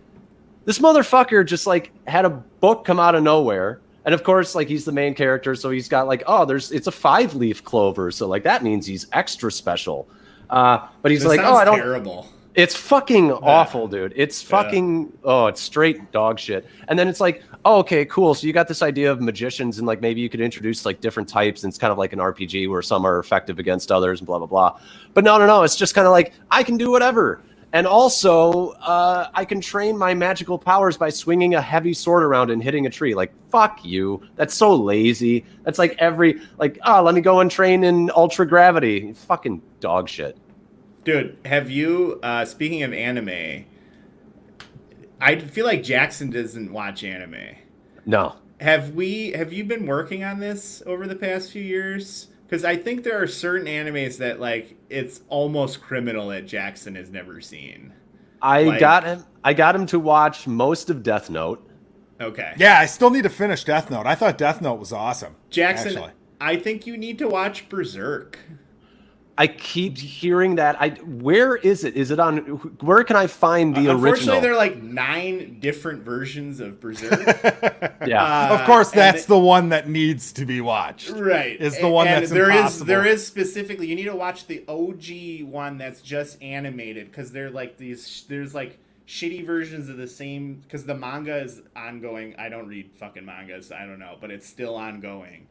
Speaker 3: this motherfucker just like had a book come out of nowhere. And of course, like he's the main character. So he's got like, oh, it's a 5-leaf clover. So like that means he's extra special. But he's
Speaker 2: This
Speaker 3: like,
Speaker 2: sounds
Speaker 3: oh, I don't.
Speaker 2: terrible.
Speaker 3: It's fucking awful, dude. It's fucking it's straight dog shit. And then it's like, oh, okay, cool. So you got this idea of magicians, and like maybe you could introduce like different types, and it's kind of like an RPG where some are effective against others, and blah blah blah. But no, it's just kind of like I can do whatever, and also I can train my magical powers by swinging a heavy sword around and hitting a tree. Like fuck you. That's so lazy. That's like let me go and train in ultra gravity. Fucking dog shit.
Speaker 2: Dude, have you, speaking of anime, I feel like Jackson doesn't watch anime.
Speaker 3: No.
Speaker 2: Have you been working on this over the past few years? Because I think there are certain animes that, like, it's almost criminal that Jackson has never seen.
Speaker 3: I got him to watch most of Death Note.
Speaker 2: Okay.
Speaker 1: Yeah, I still need to finish Death Note. I thought Death Note was awesome.
Speaker 2: Jackson,
Speaker 1: actually.
Speaker 2: I think you need to watch Berserk.
Speaker 3: I keep hearing that. Where is it? Is it on? Where can I find the
Speaker 2: Unfortunately,
Speaker 3: original?
Speaker 2: there are like 9 different versions of Berserk.
Speaker 3: Yeah.
Speaker 1: Of course,
Speaker 2: and
Speaker 1: that's the one that needs to be watched.
Speaker 2: Right.
Speaker 1: Is the one
Speaker 2: And
Speaker 1: that's
Speaker 2: there
Speaker 1: impossible.
Speaker 2: there is specifically, you need to watch the OG one that's just animated, because they're like there's like shitty versions of the same, because the manga is ongoing. I don't read fucking mangas, I don't know, but it's still ongoing.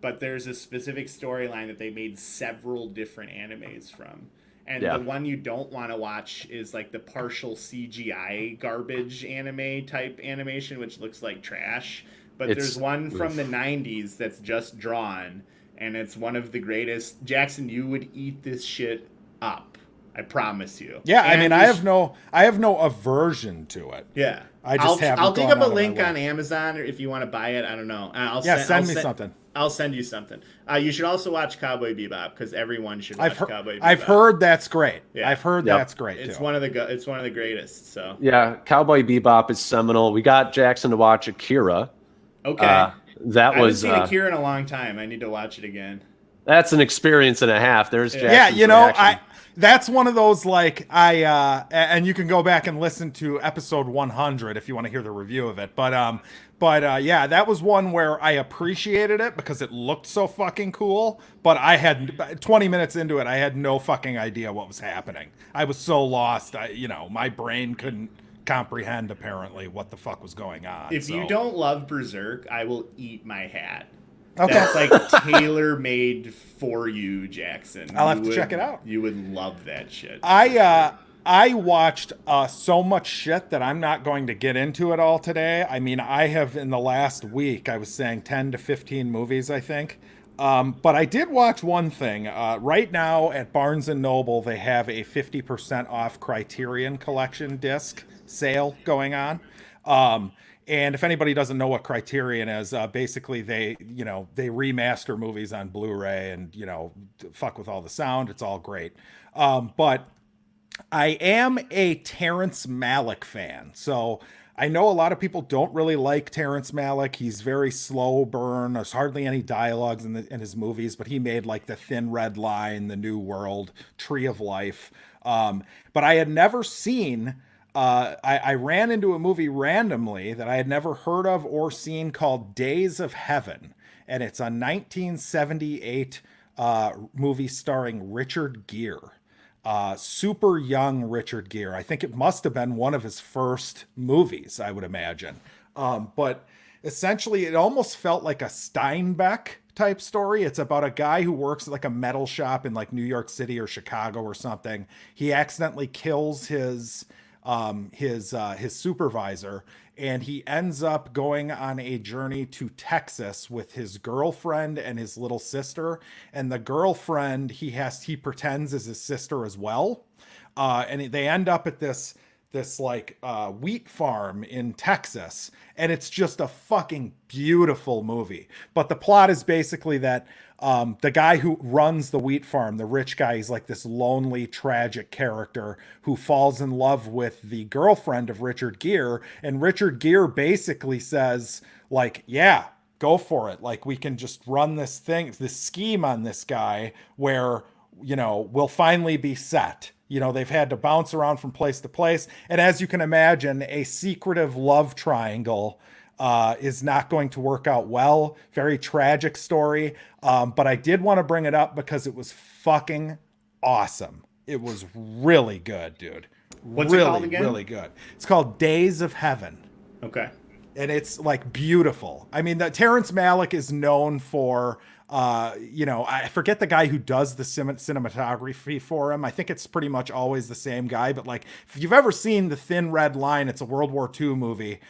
Speaker 2: But there's a specific storyline that they made several different animes from. And
Speaker 3: Yeah.
Speaker 2: the one you don't want to watch is like the partial CGI garbage anime type animation, which looks like trash. But
Speaker 3: It's-
Speaker 2: there's one from the 90s that's just drawn, and it's one of the greatest. Jackson, you would eat this shit up. I promise you.
Speaker 1: Yeah, I
Speaker 2: And
Speaker 1: mean,
Speaker 2: you
Speaker 1: I have no aversion to it.
Speaker 2: Yeah.
Speaker 1: I just haven't
Speaker 2: I'll dig
Speaker 1: gone
Speaker 2: up a
Speaker 1: out of my
Speaker 2: link
Speaker 1: way.
Speaker 2: on Amazon, or if you want to buy it. I don't know.
Speaker 1: Yeah, send me something.
Speaker 2: I'll send you something. You should also watch Cowboy Bebop because everyone should watch Cowboy Bebop.
Speaker 1: I've heard that's great.
Speaker 2: Yeah.
Speaker 1: I've heard
Speaker 3: Yep.
Speaker 1: that's great.
Speaker 2: It's
Speaker 1: too.
Speaker 2: one of the greatest. So
Speaker 3: Yeah, Cowboy Bebop is seminal. We got Jackson to watch Akira.
Speaker 2: okay,
Speaker 3: That
Speaker 2: I
Speaker 3: was
Speaker 2: haven't seen Akira in a long time. I need to watch it again.
Speaker 3: that's an experience and a half. There's
Speaker 2: Yeah.
Speaker 3: Jackson's
Speaker 1: Yeah,
Speaker 3: reaction.
Speaker 1: that's one of those like and you can go back and listen to episode 100 if you want to hear the review of it. But yeah, that was one where I appreciated it because it looked so fucking cool. But I had 20 minutes into it, I had no fucking idea what was happening. I was so lost. My brain couldn't comprehend apparently what the fuck was going on.
Speaker 2: If you don't love Berserk, I will eat my hat.
Speaker 1: Okay.
Speaker 2: That's like tailor made for you, Jackson.
Speaker 1: I'll have to check it out.
Speaker 2: You would love that shit.
Speaker 1: I watched so much shit that I'm not going to get into it all today. I mean, I have in the last week, I was saying 10 to 15 movies, I think. But I did watch one thing. Right now at Barnes & Noble, they have a 50% off Criterion Collection disc sale going on. And if anybody doesn't know what Criterion is, basically they remaster movies on Blu-ray and, fuck with all the sound. It's all great. But I am a Terrence Malick fan. So I know a lot of people don't really like Terrence Malick. He's very slow burn. There's hardly any dialogues in his movies, but he made like The Thin Red Line, The New World, Tree of Life. But I had never seen... I ran into a movie randomly that I had never heard of or seen called Days of Heaven. And it's a 1978 movie starring Richard Gere. Super young Richard Gere. I think it must have been one of his first movies, I would imagine. But essentially, it almost felt like a Steinbeck type story. It's about a guy who works at like a metal shop in like New York City or Chicago or something. He accidentally kills his supervisor, and he ends up going on a journey to Texas with his girlfriend and his little sister. And the girlfriend he pretends is his sister as well. And they end up at this wheat farm in Texas, and it's just a fucking beautiful movie. But the plot is basically that the guy who runs the wheat farm, the rich guy, he's like this lonely, tragic character who falls in love with the girlfriend of Richard Gere, and Richard Gere basically says, like, yeah, go for it. Like, we can just run this scheme on this guy where, we'll finally be set. They've had to bounce around from place to place. And as you can imagine, a secretive love triangle is not going to work out well. Very tragic story. But I did want to bring it up because it was fucking awesome. It was really good, dude.
Speaker 2: What's it called again?
Speaker 1: Really good. It's called Days of Heaven.
Speaker 2: Okay.
Speaker 1: And it's like beautiful. I mean, Terrence Malick is known for, I forget the guy who does the cinematography for him. I think it's pretty much always the same guy. But like, if you've ever seen The Thin Red Line, it's a World War II movie.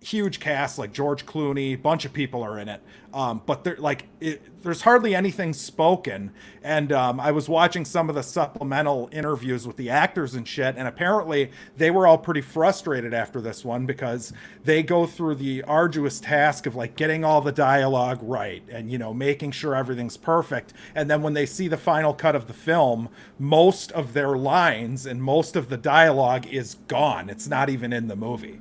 Speaker 1: Huge cast, like George Clooney, bunch of people are in it. But there's hardly anything spoken. And I was watching some of the supplemental interviews with the actors and shit, and apparently they were all pretty frustrated after this one because they go through the arduous task of like getting all the dialogue right and making sure everything's perfect. And then when they see the final cut of the film, most of their lines and most of the dialogue is gone. It's not even in the movie.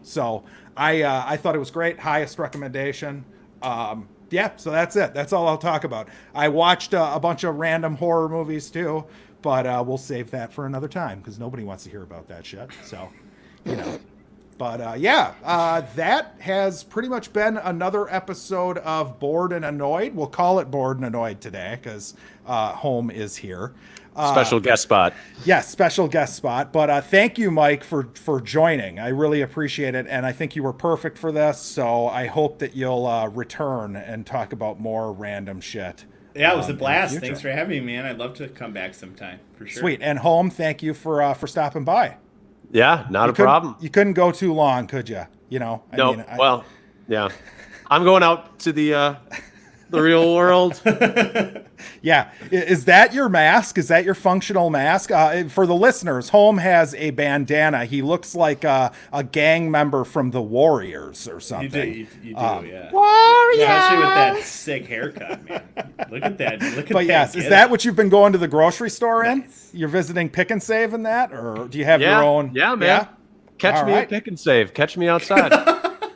Speaker 1: So I thought it was great. Highest recommendation. Yeah, so that's it. That's all I'll talk about. I watched a bunch of random horror movies too, but we'll save that for another time because nobody wants to hear about that shit. So, But that has pretty much been another episode of Bored and Annoyed. We'll call it Bored and Annoyed today because home is here.
Speaker 3: Special guest spot.
Speaker 1: Yes, special guest spot. But thank you, Mike, for joining. I really appreciate it, and I think you were perfect for this. So I hope that you'll return and talk about more random shit.
Speaker 2: Yeah, it was a blast. Thanks for having me, man. I'd love to come back sometime for sure.
Speaker 1: Sweet. And home, thank you for stopping by.
Speaker 3: Yeah, not a problem.
Speaker 1: You couldn't go too long, could you?
Speaker 3: Yeah. I'm going out to the the real world.
Speaker 1: Yeah. Is that your mask? Is that your functional mask? For the listeners, Home has a bandana. He looks like a gang member from the Warriors or
Speaker 2: You
Speaker 1: something.
Speaker 2: do, you do, yeah.
Speaker 3: Warriors!
Speaker 2: Especially with that sick haircut, man. Look at that. Look at
Speaker 1: But
Speaker 2: that.
Speaker 1: yes, is
Speaker 2: get
Speaker 1: that
Speaker 2: up.
Speaker 1: what you've been going to the grocery store in?
Speaker 2: Nice.
Speaker 1: You're visiting Pick and Save in that? Or do you have
Speaker 3: Yeah,
Speaker 1: your own?
Speaker 3: yeah, man. Catch
Speaker 1: All
Speaker 3: me
Speaker 1: right.
Speaker 3: at Pick and Save. Catch me outside.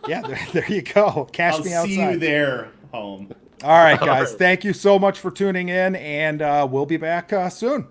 Speaker 1: Yeah, there you go. Cash
Speaker 2: I'll
Speaker 1: me outside.
Speaker 2: see you there, Home.
Speaker 1: All right, guys. Thank you so much for tuning in, and we'll be back soon.